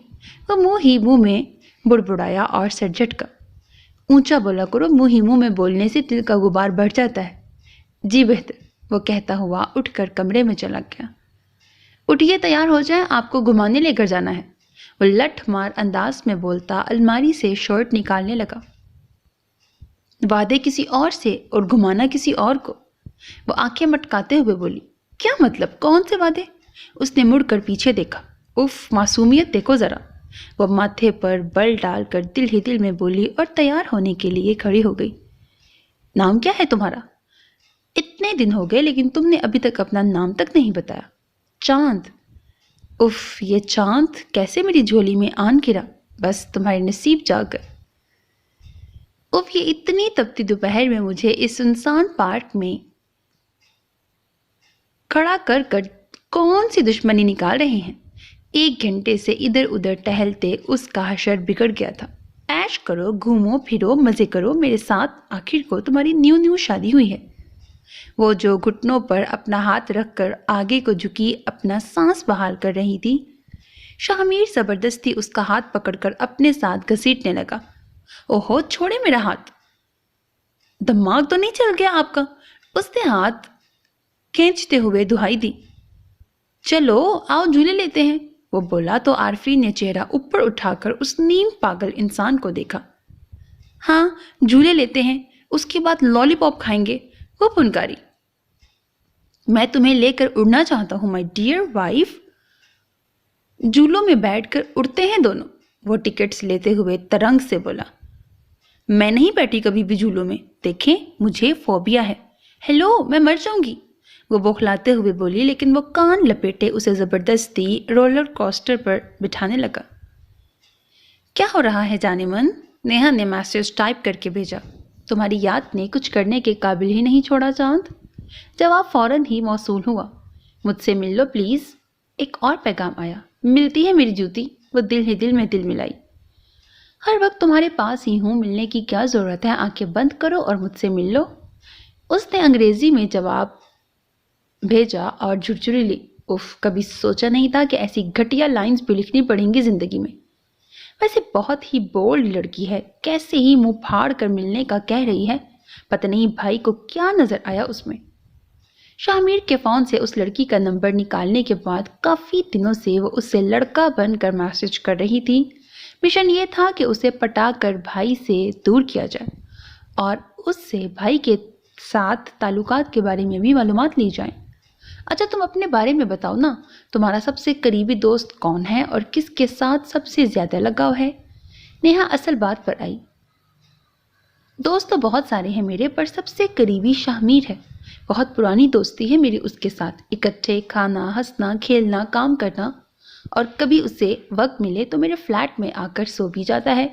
وہ منہ ہی منہ میں بڑبڑایا اور سر جھٹکا۔ اونچا بولا کرو، منہ ہی منہ میں بولنے سے دل کا غبار بڑھ جاتا ہے۔ جی بہتر، وہ کہتا ہوا اٹھ کر کمرے میں چلا گیا۔ اٹھیے، تیار ہو جائیں، آپ کو گھمانے لے کر جانا ہے۔ وہ لٹھ مار انداز میں بولتا الماری سے شرٹ نکالنے لگا۔ وعدے کسی اور سے اور گھمانا کسی اور کو۔ وہ آنکھیں مٹکاتے ہوئے بولی۔ کیا مطلب؟ کون سے وعدے؟ اس نے مڑ کر پیچھے دیکھا۔ اف، معصومیت دیکھو ذرا۔ وہ ماتھے پر بل ڈال کر دل ہی دل میں بولی اور تیار ہونے کے لیے کھڑی ہو گئی۔ نام کیا ہے تمہارا؟ اتنے دن ہو گئے لیکن تم نے ابھی تک اپنا نام تک نہیں بتایا۔ چاند۔ اف، یہ چاند کیسے میری جھولی میں آن گرا، بس تمہارے نصیب جا کر۔ اف، یہ اتنی تپتی دوپہر میں مجھے اس سنسان پارک میں کھڑا کر کر کون سی دشمنی نکال رہے ہیں؟ 1 گھنٹے سے ادھر ادھر ٹہلتے اس کا حشر بگڑ گیا تھا۔ عیش کرو، گھومو پھرو، مزے کرو میرے ساتھ، آخر کو تمہاری نیو شادی ہوئی ہے۔ وہ جو گھٹنوں پر اپنا ہاتھ رکھ کر آگے کو جھکی اپنا سانس بحال کر رہی تھی، شامیر زبردستی اس کا ہاتھ پکڑ کر اپنے ساتھ گھسیٹنے لگا۔ اوہو، چھوڑے میرا ہاتھ، دماغ تو نہیں چل گیا آپ کا؟ اس نے ہاتھ کھینچتے ہوئے دہائی دی۔ چلو آؤ جھولے لیتے ہیں، وہ بولا تو عارفین نے چہرہ اوپر اٹھا کر اس نیم پاگل انسان کو دیکھا۔ ہاں جھولے لیتے ہیں، اس کے بعد لالی پاپ کھائیں گے، وہ پھنکاری۔ میں تمہیں لے کر اڑنا چاہتا ہوں مائی ڈیئر وائف۔ جھولوں میں بیٹھ کر اڑتے ہیں دونوں، وہ ٹکٹس لیتے ہوئے ترنگ سے بولا۔ میں نہیں بیٹھی کبھی بھی جھولوں میں، دیکھیں مجھے فوبیا ہے۔ ہیلو، میں مر جاؤں گی، وہ بوکھلاتے ہوئے بولی، لیکن وہ کان لپیٹے اسے زبردستی رولر کوسٹر پر بٹھانے لگا۔ کیا ہو رہا ہے جانے من؟ نیہا نے میسج ٹائپ کر کے بھیجا۔ تمہاری یاد نے کچھ کرنے کے قابل ہی نہیں چھوڑا چاند۔ جواب فوراً ہی موصول ہوا۔ مجھ سے مل لو پلیز۔ ایک اور پیغام آیا۔ ملتی ہے میری جوتی، وہ دل ہی دل میں دل ملائی۔ ہر وقت تمہارے پاس ہی ہوں، ملنے کی کیا ضرورت ہے، آنکھیں بند کرو اور مجھ سے مل لو۔ اس نے انگریزی میں جواب بھیجا اور جھرجھری لی۔ کبھی سوچا نہیں تھا کہ ایسی گھٹیا لائنز بھی لکھنی پڑیں گی زندگی میں۔ ویسے بہت ہی بولڈ لڑکی ہے، کیسے ہی منہ پھاڑ کر ملنے کا کہہ رہی ہے، پتہ نہیں بھائی کو کیا نظر آیا اس میں۔ شاہ کے فون سے اس لڑکی کا نمبر نکالنے کے بعد کافی دنوں سے وہ اس سے لڑکا بن کر میسج کر رہی تھی۔ مشن یہ تھا کہ اسے پٹا کر بھائی سے دور کیا جائے اور اس سے بھائی کے ساتھ تعلقات کے بارے میں بھی معلومات لی جائیں۔ اچھا تم اپنے بارے میں بتاؤ نا، تمہارا سب سے قریبی دوست کون ہے اور کس کے ساتھ سب سے زیادہ لگاؤ ہے؟ نیہا اصل بات پر آئی۔ دوست تو بہت سارے ہیں میرے، پر سب سے قریبی شاہمیر ہے۔ بہت پرانی دوستی ہے میری اس کے ساتھ، اکٹھے کھانا، ہنسنا، کھیلنا، کام کرنا، اور کبھی اسے وقت ملے تو میرے فلیٹ میں آ کر سو بھی جاتا ہے۔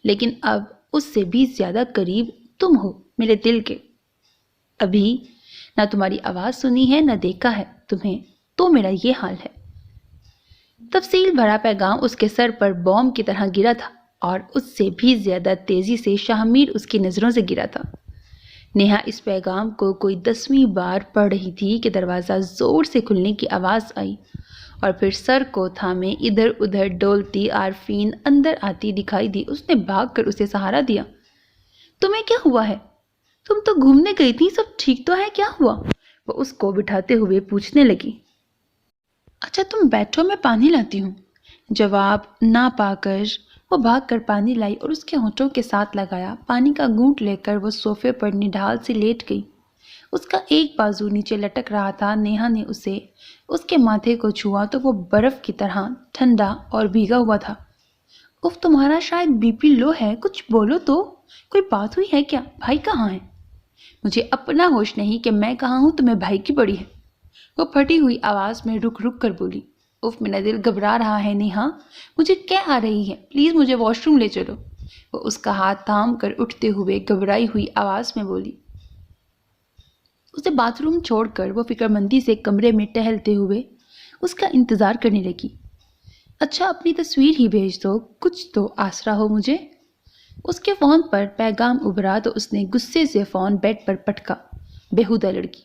لیکن اب اس سے بھی زیادہ قریب تم ہو میرے دل کے۔ ابھی نہ تمہاری آواز سنی ہے نہ دیکھا ہے تمہیں، تو میرا یہ حال ہے۔ تفصیل بھرا پیغام اس کے سر پر بوم کی طرح گرا تھا اور اس سے بھی زیادہ تیزی سے شاہمیر اس کی نظروں سے گرا تھا۔ نیہا اس پیغام کو کوئی 10ویں بار پڑھ رہی تھی کہ دروازہ زور سے کھلنے کی آواز آئی اور پھر سر کو تھامے ادھر ادھر ڈولتی عارفین اندر آتی دکھائی دی۔ اس نے بھاگ کر اسے سہارا دیا۔ تمہیں کیا ہوا ہے؟ تم تو گھومنے گئی تھی، سب ٹھیک تو ہے، کیا ہوا؟ وہ اس کو بٹھاتے ہوئے پوچھنے لگی۔ اچھا تم بیٹھو، میں پانی لاتی ہوں۔ جواب نہ پا کر وہ بھاگ کر پانی لائی اور اس کے ہونٹوں کے ساتھ لگایا۔ پانی کا گھونٹ لے کر وہ صوفے پر نڈھال سے لیٹ گئی۔ اس کا ایک بازو نیچے لٹک رہا تھا۔ نیہا نے اس کے ماتھے کو چھوا تو وہ برف کی طرح ٹھنڈا اور بھیگا ہوا تھا۔ تمہارا شاید بی پی لو ہے، کچھ بولو تو، کوئی بات ہوئی ہے کیا؟ بھائی کہاں ہے؟ مجھے اپنا ہوش نہیں کہ میں کہاں ہوں، تمہیں بھائی کی پڑی ہے، وہ پھٹی ہوئی آواز میں رک رک کر بولی۔ میرا دل گھبرا رہا ہے نیہا، مجھے کیا آ رہی ہے، پلیز مجھے واش روم لے چلو، وہ اس کا ہاتھ تھام کر اٹھتے ہوئے گھبرائی ہوئی آواز میں بولی۔ اسے باتھ روم چھوڑ کر وہ فکر مندی سے کمرے میں ٹہلتے ہوئے اس کا انتظار کرنے لگی۔ اچھا اپنی تصویر ہی بھیج دو، کچھ تو آسرا ہو مجھے۔ اس کے فون پر پیغام ابھرا تو اس نے غصے سے فون بیڈ پر پٹکا۔ بےہودہ لڑکی۔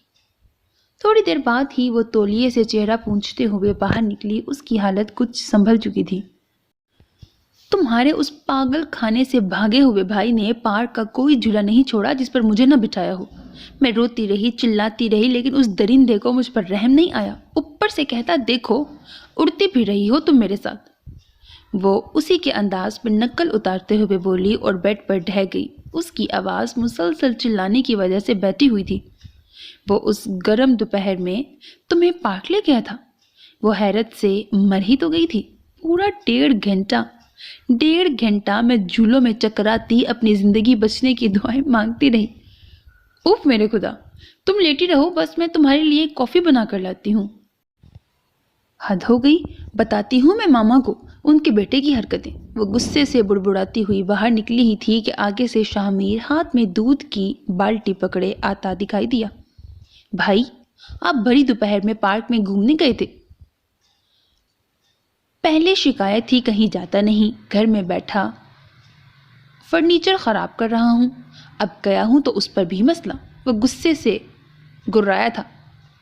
تھوڑی دیر بعد ہی وہ تولیے سے چہرہ پونچھتے ہوئے باہر نکلی۔ اس کی حالت کچھ سنبھل چکی تھی۔ تمہارے اس پاگل کھانے سے بھاگے ہوئے بھائی نے پارک کا کوئی جھولا نہیں چھوڑا جس پر مجھے نہ بٹھایا ہو۔ میں روتی رہی، چلاتی رہی، لیکن اس درندے کو مجھ پر رحم نہیں آیا۔ اوپر سے کہتا دیکھو اڑتی پھر رہی ہو تم میرے ساتھ۔ وہ اسی کے انداز پر نقل اتارتے ہوئے بولی اور بیڈ پر ڈھہ گئی۔ اس کی آواز مسلسل چلانے کی وجہ سے بیٹھی ہوئی تھی۔ وہ اس گرم دوپہر میں تمہیں پارک لے گیا تھا؟ وہ حیرت سے مر ہی تو گئی تھی۔ پورا 1.5 گھنٹہ میں جھولوں میں چکراتی اپنی زندگی بچنے کی دعائیں مانگتی رہی۔ میرے خدا، تم لیٹی رہو، بس میں تمہارے لیے کافی بنا کر لاتی ہوں۔ حد ہو گئی، بتاتی ہوں میں ماما کو ان کے بیٹے کی حرکتیں۔ وہ غصے سے بڑبڑاتی ہوئی باہر نکلی ہی تھی کہ آگے سے شاہمیر ہاتھ میں دودھ کی بالٹی پکڑے آتا دکھائی دیا۔ بھائی، آپ بھری دوپہر میں پارک میں گھومنے گئے تھے؟ پہلے شکایت تھی کہیں جاتا نہیں، گھر میں بیٹھا فرنیچر خراب کر رہا ہوں، اب گیا ہوں تو اس پر بھی مسئلہ۔ وہ غصے سے گرایا تھا۔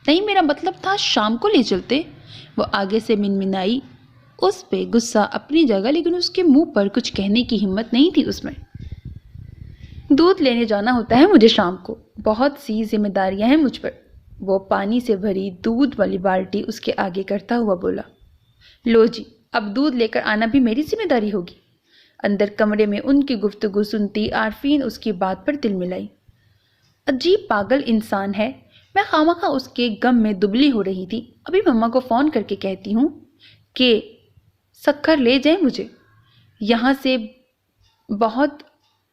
نہیں، میرا مطلب تھا شام کو لے چلتے، وہ آگے سے منمنائی۔ اس پہ غصہ اپنی جگہ، لیکن اس کے منہ پر کچھ کہنے کی ہمت نہیں تھی اس میں۔ دودھ لینے جانا ہوتا ہے مجھے شام کو، بہت سی ذمہ داریاں ہیں مجھ پر۔ وہ پانی سے بھری دودھ والی بالٹی اس کے آگے کرتا ہوا بولا۔ لو جی، اب دودھ لے کر آنا بھی میری ذمہ داری ہوگی۔ اندر کمرے میں ان کی گفتگو سنتی عارفین اس کی بات پر دل ملائی۔ عجیب پاگل انسان ہے، میں خامخواہ اس کے غم میں دبلی ہو رہی تھی۔ ابھی مما کو فون کر کے کہتی ہوں کہ سکھر لے جائیں مجھے، یہاں سے بہت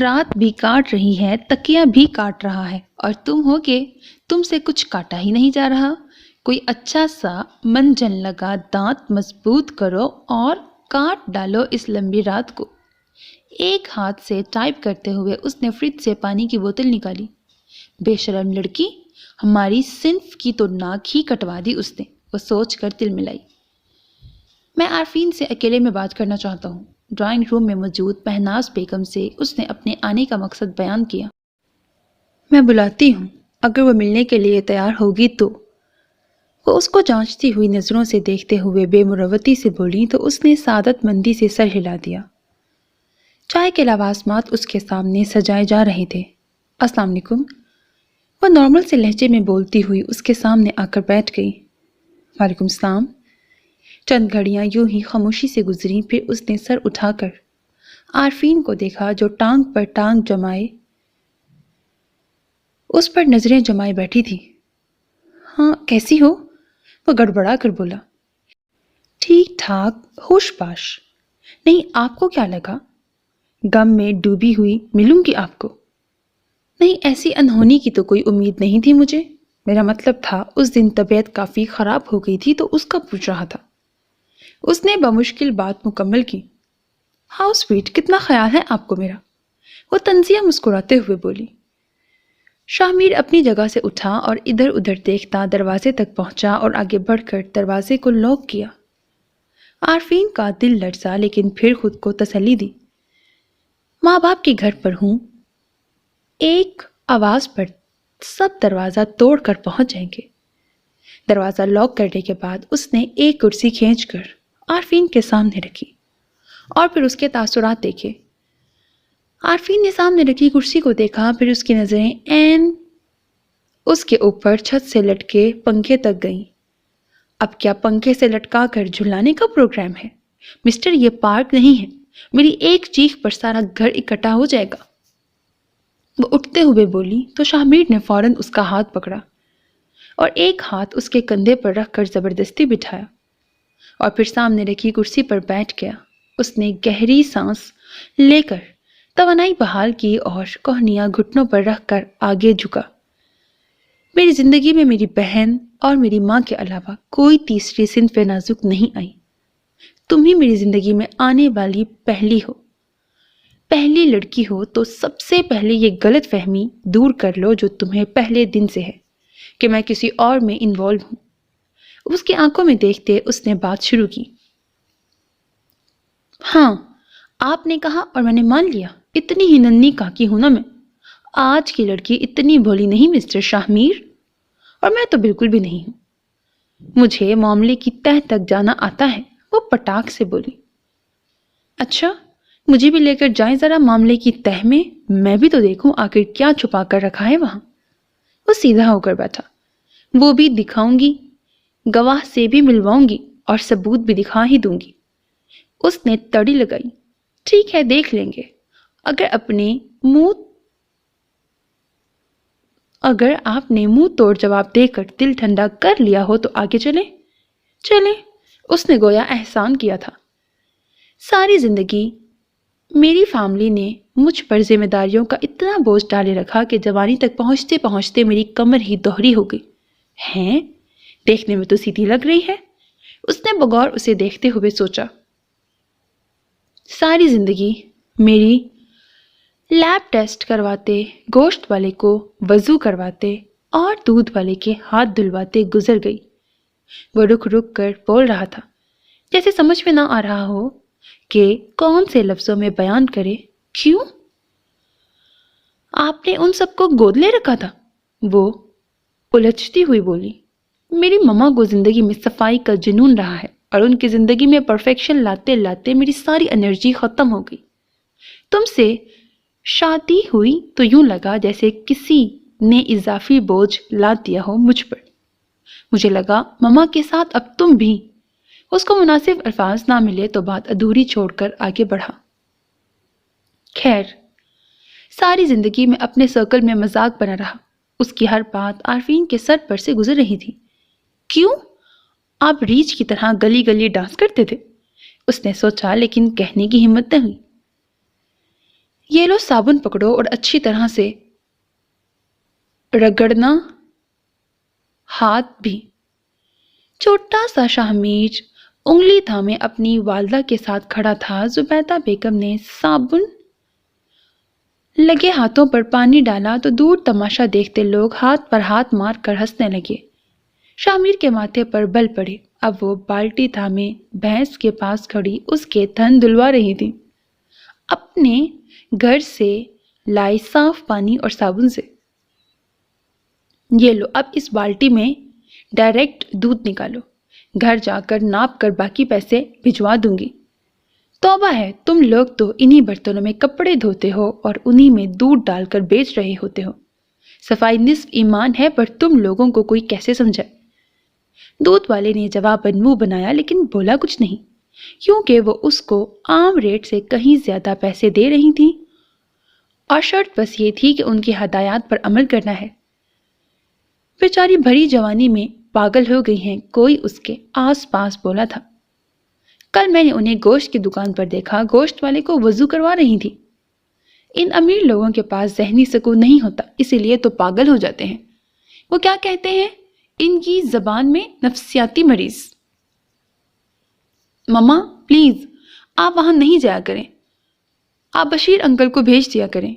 رات بھی کاٹ رہی ہے، تکیا بھی کاٹ رہا ہے، اور تم ہو کہ تم سے کچھ کاٹا ہی نہیں جا رہا۔ کوئی اچھا سا منجن لگا دانت مضبوط کرو اور کاٹ ڈالو اس لمبی رات کو۔ ایک ہاتھ سے ٹائپ کرتے ہوئے اس نے فریج سے پانی کی بوتل نکالی۔ بے شرم لڑکی، ہماری صنف کی تو ناک ہی کٹوا دی اس نے، وہ سوچ کر دل ملائی۔ میں عارفین سے اکیلے میں بات کرنا چاہتا ہوں۔ ڈرائنگ روم میں موجود مہناز بیگم سے اس نے اپنے آنے کا مقصد بیان کیا۔ میں بلاتی ہوں، اگر وہ ملنے کے لیے تیار ہوگی تو۔ وہ اس کو جانچتی ہوئی نظروں سے دیکھتے ہوئے بے مروتی سے بولی تو اس نے سعادت مندی سے سر ہلا دیا۔ چائے کے لوازمات اس کے سامنے سجائے جا رہے تھے۔ السلام علیکم، وہ نارمل سے لہجے میں بولتی ہوئی اس کے سامنے آ کر بیٹھ گئی۔ وعلیکم السلام۔ چند گھڑیاں یوں ہی خاموشی سے گزریں، پھر اس نے سر اٹھا کر عارفین کو دیکھا جو ٹانگ پر ٹانگ جمائے اس پر نظریں جمائے بیٹھی تھی۔ ہاں کیسی ہو؟ وہ گڑبڑا کر بولا۔ ٹھیک ٹھاک، ہوش پاش۔ نہیں، آپ کو کیا لگا؟ غم میں ڈوبی ہوئی ملوں گی آپ کو؟ نہیں، ایسی انہونی کی تو کوئی امید نہیں تھی مجھے۔ میرا مطلب تھا اس دن طبیعت کافی خراب ہو گئی تھی تو اس کا پوچھ رہا تھا۔ اس نے بمشکل بات مکمل کی۔ ہاؤ سویٹ، کتنا خیال ہے آپ کو میرا، وہ طنزیہ مسکراتے ہوئے بولی۔ شاہ میر اپنی جگہ سے اٹھا اور ادھر ادھر دیکھتا دروازے تک پہنچا اور آگے بڑھ کر دروازے کو لاک کیا۔ عارفین کا دل لرزا لیکن پھر خود کو تسلی دی۔ ماں باپ کے گھر پر ہوں، ایک آواز پر سب دروازہ توڑ کر پہنچ جائیں گے۔ دروازہ لاک کرنے کے بعد اس نے ایک کرسی کھینچ کر عارفین کے سامنے رکھی اور پھر اس کے تاثرات دیکھے۔ عارفین نے سامنے رکھی کرسی کو دیکھا، پھر اس کی نظریں عین اس کے اوپر چھت سے لٹکے پنکھے تک گئیں۔ اب کیا پنکھے سے لٹکا کر جھلانے کا پروگرام ہے؟ مسٹر، یہ پارک نہیں ہے، میری ایک چیخ پر سارا گھر اکٹھا ہو جائے گا، وہ اٹھتے ہوئے بولی تو شاہ میر نے فوراً اس کا ہاتھ پکڑا اور ایک ہاتھ اس کے کندھے پر رکھ کر زبردستی بٹھایا اور پھر سامنے رکھی کرسی پر بیٹھ گیا۔ اس نے گہری سانس لے کر توانائی بحال کی اور کوہنیاں گھٹنوں پر رکھ کر آگے جھکا۔ میری زندگی میں میری بہن اور میری ماں کے علاوہ کوئی تیسری صنف نازک نہیں آئی۔ تم ہی میری زندگی میں آنے والی پہلی لڑکی ہو، تو سب سے پہلے یہ غلط فہمی دور کر لو جو تمہیں پہلے دن سے ہے کہ میں کسی اور میں انوالو ہوں۔ اس کی آنکھوں میں دیکھتے اس نے بات شروع کی۔ ہاں، آپ نے کہا اور میں نے مان لیا، اتنی ہی ننھی کاکی ہوں نا میں۔ آج کی لڑکی اتنی بھولی نہیں مسٹر شاہ میر، اور میں تو بالکل بھی نہیں ہوں۔ مجھے معاملے کی تہ تک جانا آتا ہے، وہ پٹاخ سے بولی۔ اچھا، مجھے بھی لے کر جائیں ذرا معاملے کی تہ میں بھی تو دیکھوں آخر کیا چھپا کر رکھا ہے وہاں۔ وہ سیدھا ہو کر بیٹھا۔ وہ بھی دکھاؤں گی، گواہ سے بھی ملواؤں گی اور ثبوت بھی دکھا ہی دوں گی۔ اس نے تڑی لگائی۔ ٹھیک ہے، دیکھ لیں گے۔ اگر آپ نے منہ توڑ جواب دے کر دل ٹھنڈا کر لیا ہو تو آگے چلیں۔ اس نے گویا احسان کیا تھا۔ ساری زندگی میری فیملی نے مجھ پر ذمہ داریوں کا اتنا بوجھ ڈالے رکھا کہ جوانی تک پہنچتے پہنچتے میری کمر ہی دوہری ہو گئی۔ ہیں، دیکھنے میں تو سیدھی لگ رہی ہے، اس نے بغور اسے دیکھتے ہوئے سوچا۔ ساری زندگی میری لیب ٹیسٹ کرواتے، گوشت والے کو وضو کرواتے اور دودھ والے کے ہاتھ دھلواتے گزر گئی۔ وہ رک رک کر بول رہا تھا، جیسے سمجھ میں نہ آ رہا ہو کہ کون سے لفظوں میں بیان کرے۔ کیوں؟ آپ نے ان سب کو گود لے رکھا تھا، وہ الجھتی ہوئی بولی۔ میری ماما کو زندگی میں صفائی کا جنون رہا ہے اور ان کی زندگی میں پرفیکشن لاتے لاتے میری ساری انرجی ختم ہو گئی۔ تم سے شادی ہوئی تو یوں لگا جیسے کسی نے اضافی بوجھ لاد دیا ہو مجھ پر۔ مجھے لگا ماما کے ساتھ اب تم بھی۔ اس کو مناسب الفاظ نہ ملے تو بات ادھوری چھوڑ کر آگے بڑھا۔ خیر، ساری زندگی میں اپنے سرکل میں مذاق بنا رہا۔ اس کی ہر بات عارفین کے سر پر سے گزر رہی تھی۔ کیوں؟ آپ ریچھ کی طرح گلی گلی ڈانس کرتے تھے، اس نے سوچا لیکن کہنے کی ہمت نہ ہوئی۔ یہ لو صابن پکڑو اور اچھی طرح سے رگڑنا، ہاتھ بھی۔ چھوٹا سا شاہمیر انگلی تھامے اپنی والدہ کے ساتھ کھڑا تھا۔ زبیدہ بیگم نے صابن لگے ہاتھوں پر پانی ڈالا تو دور تماشا دیکھتے لوگ ہاتھ پر ہاتھ مار کر ہنسنے لگے۔ شاہمیر کے ماتھے پر بل پڑے۔ اب وہ بالٹی تھامے بھینس کے پاس کھڑی اس کے تھن دھلوا رہی تھی، اپنے گھر سے لائے صاف پانی اور صابن سے۔ یہ لو، اب اس بالٹی میں ڈائریکٹ دودھ نکالو، گھر جا کر ناپ کر باقی پیسے بھجوا دوں گی۔ توبہ ہے، تم لوگ تو انہی برتنوں میں کپڑے دھوتے ہو اور انہی میں دودھ ڈال کر بیچ رہے ہوتے ہو۔ صفائی نصف ایمان ہے، پر تم لوگوں کو کوئی کیسے سمجھائے؟ دودھ والے نے جواباً منہ بنایا لیکن بولا کچھ نہیں، کیونکہ وہ اس کو عام ریٹ سے کہیں زیادہ پیسے دے رہی تھی اور شرط بس یہ تھی کہ ان کی ہدایات پر عمل کرنا ہے۔ بیچاری بھری جوانی میں پاگل ہو گئی ہیں، کوئی اس کے آس پاس بولا تھا۔ کل میں نے انہیں گوشت کی دکان پر دیکھا، گوشت والے کو وضو کروا رہی تھی۔ ان امیر لوگوں کے پاس ذہنی سکون نہیں ہوتا، اسی لیے تو پاگل ہو جاتے ہیں۔ وہ کیا کہتے ہیں ان کی زبان میں؟ نفسیاتی مریض۔ مما پلیز آپ وہاں نہیں جایا کریں، آپ بشیر انکل کو بھیج دیا کریں۔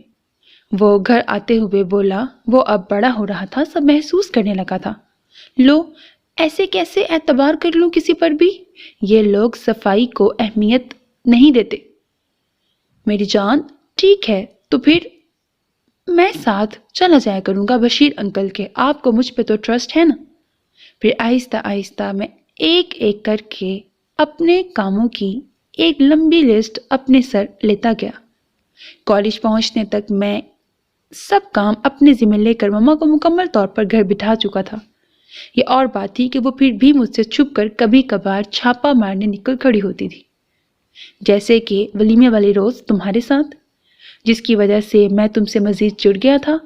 وہ گھر آتے ہوئے بولا۔ وہ اب بڑا ہو رہا تھا، سب محسوس کرنے لگا تھا۔ لو، ایسے کیسے اعتبار کر لوں کسی پر بھی؟ یہ لوگ صفائی کو اہمیت نہیں دیتے۔ میری جان، ٹھیک ہے تو پھر میں ساتھ چلا جایا کروں گا بشیر انکل کے، آپ کو مجھ پہ تو ٹرسٹ ہے نا۔ پھر آہستہ آہستہ میں ایک ایک کر کے اپنے کاموں کی ایک لمبی لسٹ اپنے سر لیتا گیا۔ کالج پہنچنے تک میں سب کام اپنے ذمہ لے کر مما کو مکمل طور پر گھر بٹھا چکا تھا۔ یہ اور بات تھی کہ وہ پھر بھی مجھ سے چھپ کر کبھی کبھار چھاپا مارنے نکل کھڑی ہوتی تھی، جیسے کہ ولیمے والے روز تمہارے ساتھ، جس کی وجہ سے میں تم سے مزید جڑ گیا تھا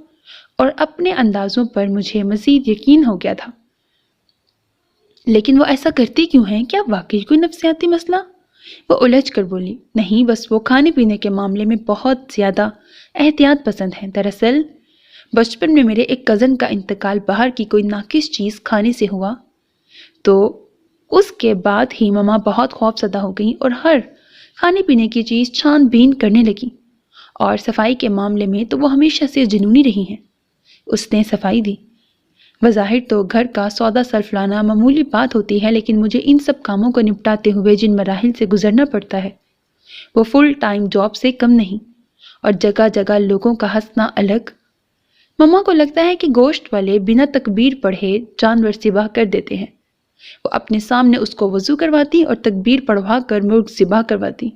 اور اپنے اندازوں پر مجھے مزید یقین ہو گیا تھا۔ لیکن وہ ایسا کرتی کیوں ہیں؟ کیا واقعی کوئی نفسیاتی مسئلہ؟ وہ الجھ کر بولی۔ نہیں، بس وہ کھانے پینے کے معاملے میں بہت زیادہ احتیاط پسند ہیں۔ دراصل بچپن میں میرے ایک کزن کا انتقال باہر کی کوئی ناقص چیز کھانے سے ہوا، تو اس کے بعد ہی مما بہت خوف زدہ ہو گئیں اور ہر کھانے پینے کی چیز چھان بین کرنے لگی۔ اور صفائی کے معاملے میں تو وہ ہمیشہ سے جنونی رہی ہیں۔ اس نے صفائی دی۔ بظاہر تو گھر کا سودا سلف لانا معمولی بات ہوتی ہے، لیکن مجھے ان سب کاموں کو نپٹاتے ہوئے جن مراحل سے گزرنا پڑتا ہے وہ فل ٹائم جاب سے کم نہیں، اور جگہ جگہ لوگوں کا ہنسنا الگ۔ مما کو لگتا ہے کہ گوشت والے بنا تکبیر پڑھے جانور ذبح کر دیتے ہیں۔ وہ اپنے سامنے اس کو وضو کرواتی اور تکبیر پڑھوا کر مرغ ذبح کرواتی۔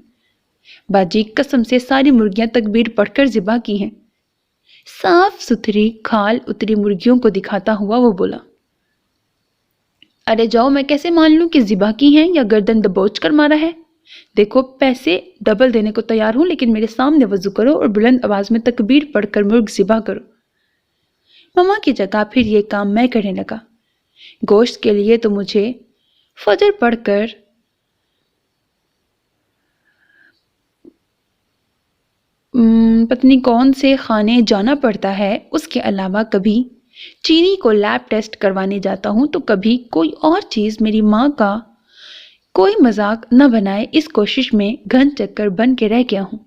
باجی قسم سے ساری مرغیاں تکبیر پڑھ کر ذبح کی ہیں۔ صاف ستھری کھال اتری مرغیوں کو دکھاتا ہوا وہ بولا۔ ارے جاؤ، میں کیسے مان لوں کہ ذبح کی ہیں یا گردن دبوچ کر مارا ہے؟ دیکھو، پیسے ڈبل دینے کو تیار ہوں، لیکن میرے سامنے وضو کرو اور بلند آواز میں تکبیر پڑھ کر مرغ ذبح کرو۔ مما کی جگہ پھر یہ کام میں کرنے لگا۔ گوشت کے لیے تو مجھے فجر پڑھ کر پتنی کون سے خانے جانا پڑتا ہے، اس کے علاوہ کبھی چینی کو لیب ٹیسٹ کروانے جاتا ہوں تو کبھی کوئی اور چیز۔ میری ماں کا کوئی مذاق نہ بنائے، اس کوشش میں گھن چکر بن کے رہ گیا ہوں۔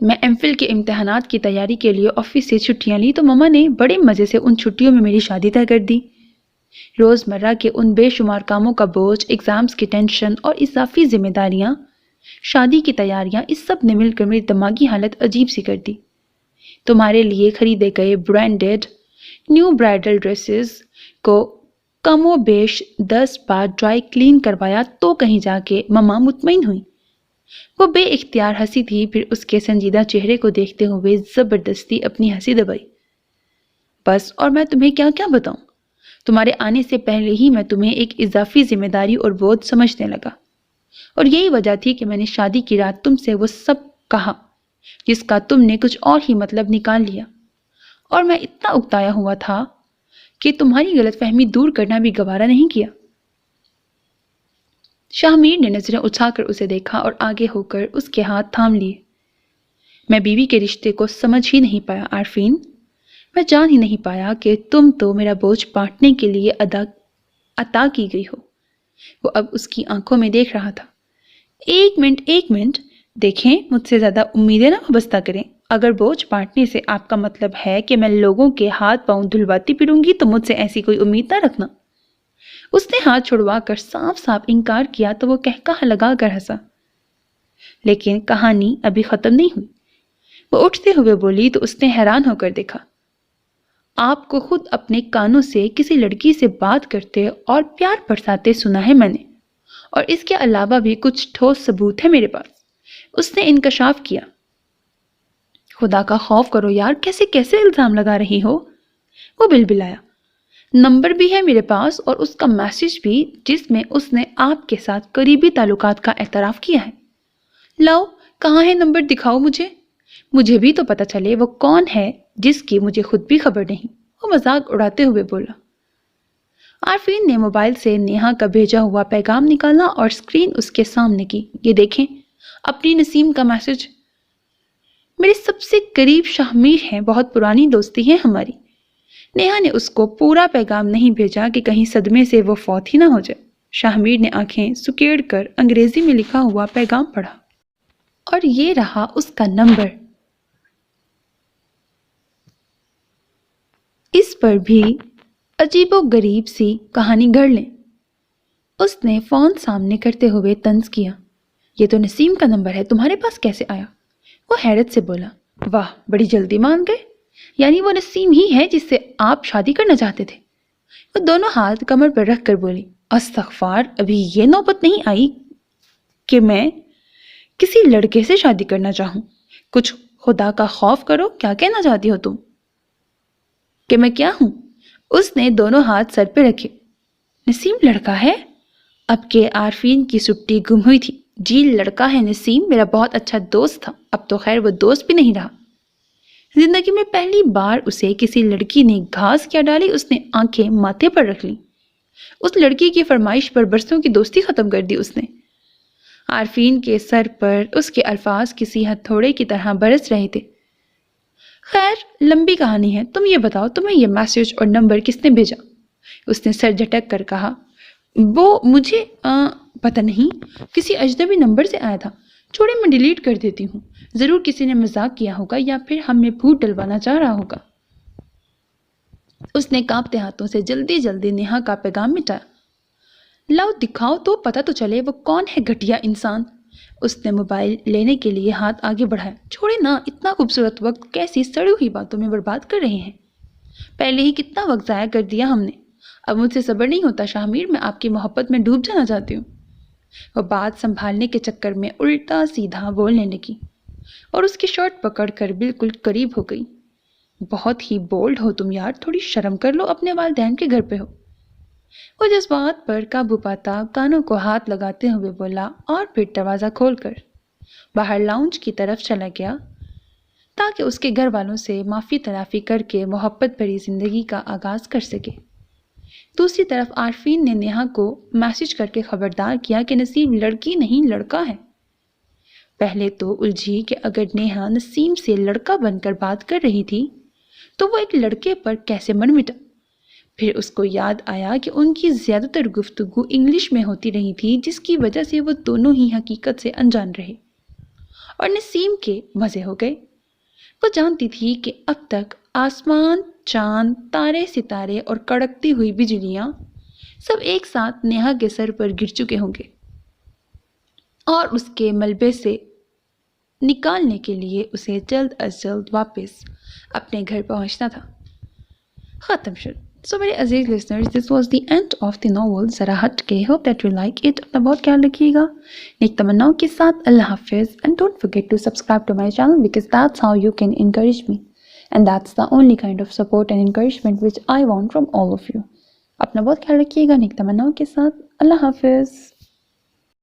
میں ایم فل کے امتحانات کی تیاری کے لیے آفس سے چھٹیاں لی تو مما نے بڑے مزے سے ان چھٹیوں میں میری شادی طے کر دی۔ روزمرہ کے ان بے شمار کاموں کا بوجھ، ایگزامز کی ٹینشن اور اضافی ذمہ داریاں، شادی کی تیاریاں، اس سب نے مل کر میری دماغی حالت عجیب سی کر دی۔ تمہارے لیے خریدے گئے برانڈڈ نیو برائڈل ڈریسز کو کم و بیش 10 بار ڈرائی کلین کروایا تو کہیں جا کے مما مطمئن ہوئی۔ وہ بے اختیار ہنسی تھی، پھر اس کے سنجیدہ چہرے کو دیکھتے ہوئے زبردستی اپنی ہنسی دبائی۔ بس، اور میں تمہیں کیا کیا بتاؤں؟ تمہارے آنے سے پہلے ہی میں تمہیں ایک اضافی ذمہ داری اور بوجھ سمجھنے لگا، اور یہی وجہ تھی کہ میں نے شادی کی رات تم سے وہ سب کہا جس کا تم نے کچھ اور ہی مطلب نکال لیا، اور میں اتنا اکتایا ہوا تھا کہ تمہاری غلط فہمی دور کرنا بھی گوارا نہیں کیا۔ شاہمیر نے نظریں اٹھا کر اسے دیکھا اور آگے ہو کر اس کے ہاتھ تھام لیے۔ میں بیوی کے رشتے کو سمجھ ہی نہیں پایا عارفین، میں جان ہی نہیں پایا کہ تم تو میرا بوجھ بانٹنے کے لیے عطا کی گئی ہو۔ وہ اب اس کی آنکھوں میں دیکھ رہا تھا۔ ایک منٹ، دیکھیں مجھ سے زیادہ امیدیں نہ وابستہ کریں۔ اگر بوجھ بانٹنے سے آپ کا مطلب ہے کہ میں لوگوں کے ہاتھ پاؤں دھلواتی پھروں گی تو مجھ سے ایسی کوئی امید نہ رکھنا۔ اس نے ہاتھ چھڑوا کر صاف صاف انکار کیا تو وہ قہقہہ لگا کر ہنسا۔ لیکن کہانی ابھی ختم نہیں ہوئی۔ وہ اٹھتے ہوئے بولی تو اس نے حیران ہو کر دیکھا۔ آپ کو خود اپنے کانوں سے کسی لڑکی سے بات کرتے اور پیار برساتے سنا ہے میں نے، اور اس کے علاوہ بھی کچھ ٹھوس ثبوت ہے میرے پاس۔ اس نے انکشاف کیا۔ خدا کا خوف کرو یار، کیسے الزام لگا رہی ہو؟ وہ بلبلایا۔ نمبر بھی ہے میرے پاس اور اس کا میسج بھی، جس میں اس نے آپ کے ساتھ قریبی تعلقات کا اعتراف کیا ہے۔ لاؤ، کہاں ہے نمبر؟ دکھاؤ مجھے بھی تو پتہ چلے وہ کون ہے جس کی مجھے خود بھی خبر نہیں۔ وہ مذاق اڑاتے ہوئے بولا۔ عارفین نے موبائل سے نیہا کا بھیجا ہوا پیغام نکالا اور اسکرین اس کے سامنے کی۔ یہ دیکھیں، اپنی نسیم کا میسج۔ میرے سب سے قریب شاہمیر ہیں، بہت پرانی دوستی ہے ہماری۔ نیہا نے اس کو پورا پیغام نہیں بھیجا کہ کہیں صدمے سے وہ فوت ہی نہ ہو جائے۔ شاہمیر نے آنکھیں سکیڑ کر انگریزی میں لکھا ہوا پیغام پڑھا، اور یہ رہا اس کا نمبر۔ اس پر بھی عجیب و غریب سی کہانی گھڑ لیں۔ اس نے فون سامنے کرتے ہوئے طنز کیا۔ یہ تو نسیم کا نمبر ہے، تمہارے پاس کیسے آیا؟ وہ حیرت سے بولا۔ واہ، بڑی جلدی مان گئے، یعنی وہ نسیم ہی ہے جس سے آپ شادی کرنا چاہتے تھے؟ وہ دونوں ہاتھ کمر پر رکھ کر بولی۔ استغفار، ابھی یہ نوبت نہیں آئی کہ میں کسی لڑکے سے شادی کرنا چاہوں۔ کچھ خدا کا خوف کرو، کیا کہنا چاہتی ہو تم؟ کہ میں کیا ہوں؟ اس نے دونوں ہاتھ سر پہ رکھے۔ نسیم لڑکا ہے؟ اب کے عارفین کی سٹی گم ہوئی تھی۔ جی لڑکا ہے نسیم، میرا بہت اچھا دوست تھا، اب تو خیر وہ دوست بھی نہیں رہا۔ زندگی میں پہلی بار اسے کسی لڑکی نے گھاس کیا ڈالی، اس نے آنکھیں ماتھے پر رکھ لیں۔ اس لڑکی کی فرمائش پر برسوں کی دوستی ختم کر دی اس نے۔ عارفین کے سر پر اس کے الفاظ کسی ہتھوڑے کی طرح برس رہے تھے۔ خیر، لمبی کہانی ہے، تم یہ بتاؤ تمہیں یہ میسج اور نمبر کس نے بھیجا؟ اس نے سر جھٹک کر کہا۔ وہ مجھے پتہ نہیں، کسی اجنبی نمبر سے آیا تھا۔ چھوڑے، میں ڈیلیٹ کر دیتی ہوں، ضرور کسی نے مذاق کیا ہوگا یا پھر ہم میں بھوت ڈلوانا چاہ رہا ہوگا۔ اس نے کانپتے ہاتھوں سے جلدی نیہا کا پیغام مٹایا۔ لاؤ دکھاؤ تو پتہ تو چلے وہ کون ہے گھٹیا انسان۔ اس نے موبائل لینے کے لیے ہاتھ آگے بڑھایا۔ چھوڑے نا، اتنا خوبصورت وقت کیسی سڑی ہوئی باتوں میں برباد کر رہے ہیں؟ پہلے ہی کتنا وقت ضائع کر دیا ہم نے۔ اب مجھ سے صبر نہیں ہوتا شاہمیر، میں آپ کی محبت میں ڈوب جانا چاہتی ہوں۔ وہ بات سنبھالنے کے چکر میں الٹا سیدھا بولنے لگی اور اس کی شرٹ پکڑ کر بالکل قریب ہو گئی۔ بہت ہی بولڈ ہو تم یار، تھوڑی شرم کر لو، اپنے والدین کے گھر پہ ہو۔ وہ جذبات پر قابو پاتا کانوں کو ہاتھ لگاتے ہوئے بولا اور پھر دروازہ کھول کر باہر لاؤنج کی طرف چلا گیا تاکہ اس کے گھر والوں سے معافی تلافی کر کے محبت بھری زندگی کا آغاز کر سکے۔ دوسری طرف عارفین نے نیہا کو میسج کر کے خبردار کیا کہ نسیم لڑکی نہیں لڑکا ہے۔ پہلے تو الجھی کہ اگر نیہا نسیم سے لڑکا بن کر بات کر رہی تھی تو وہ ایک لڑکے پر کیسے من مٹا۔ پھر اس کو یاد آیا کہ ان کی زیادہ تر گفتگو انگلش میں ہوتی رہی تھی، جس کی وجہ سے وہ دونوں ہی حقیقت سے انجان رہے اور نسیم کے مزے ہو گئے۔ وہ جانتی تھی کہ اب تک آسمان، چاند، تارے ستارے اور کڑکتی ہوئی بجلیاں سب ایک ساتھ نیہا کے سر پر گر چکے ہوں گے اور اس کے ملبے سے نکالنے کے لیے اسے جلد از جلد واپس اپنے گھر پہنچنا تھا۔ ختم شد۔ So میرے عزیز listeners, this was the end of the novel ذرا ہٹ کے. Hope that you like it. اپنا بہت خیال رکھیے گا. نیک تمناؤں کے ساتھ اللہ حافظ. And don't forget to subscribe to my channel because that's how you can encourage me. And that's the only kind of support and encouragement which I want from all of you. اپنا بہت خیال رکھیے گا. نیک تمناؤں کے ساتھ اللہ حافظ.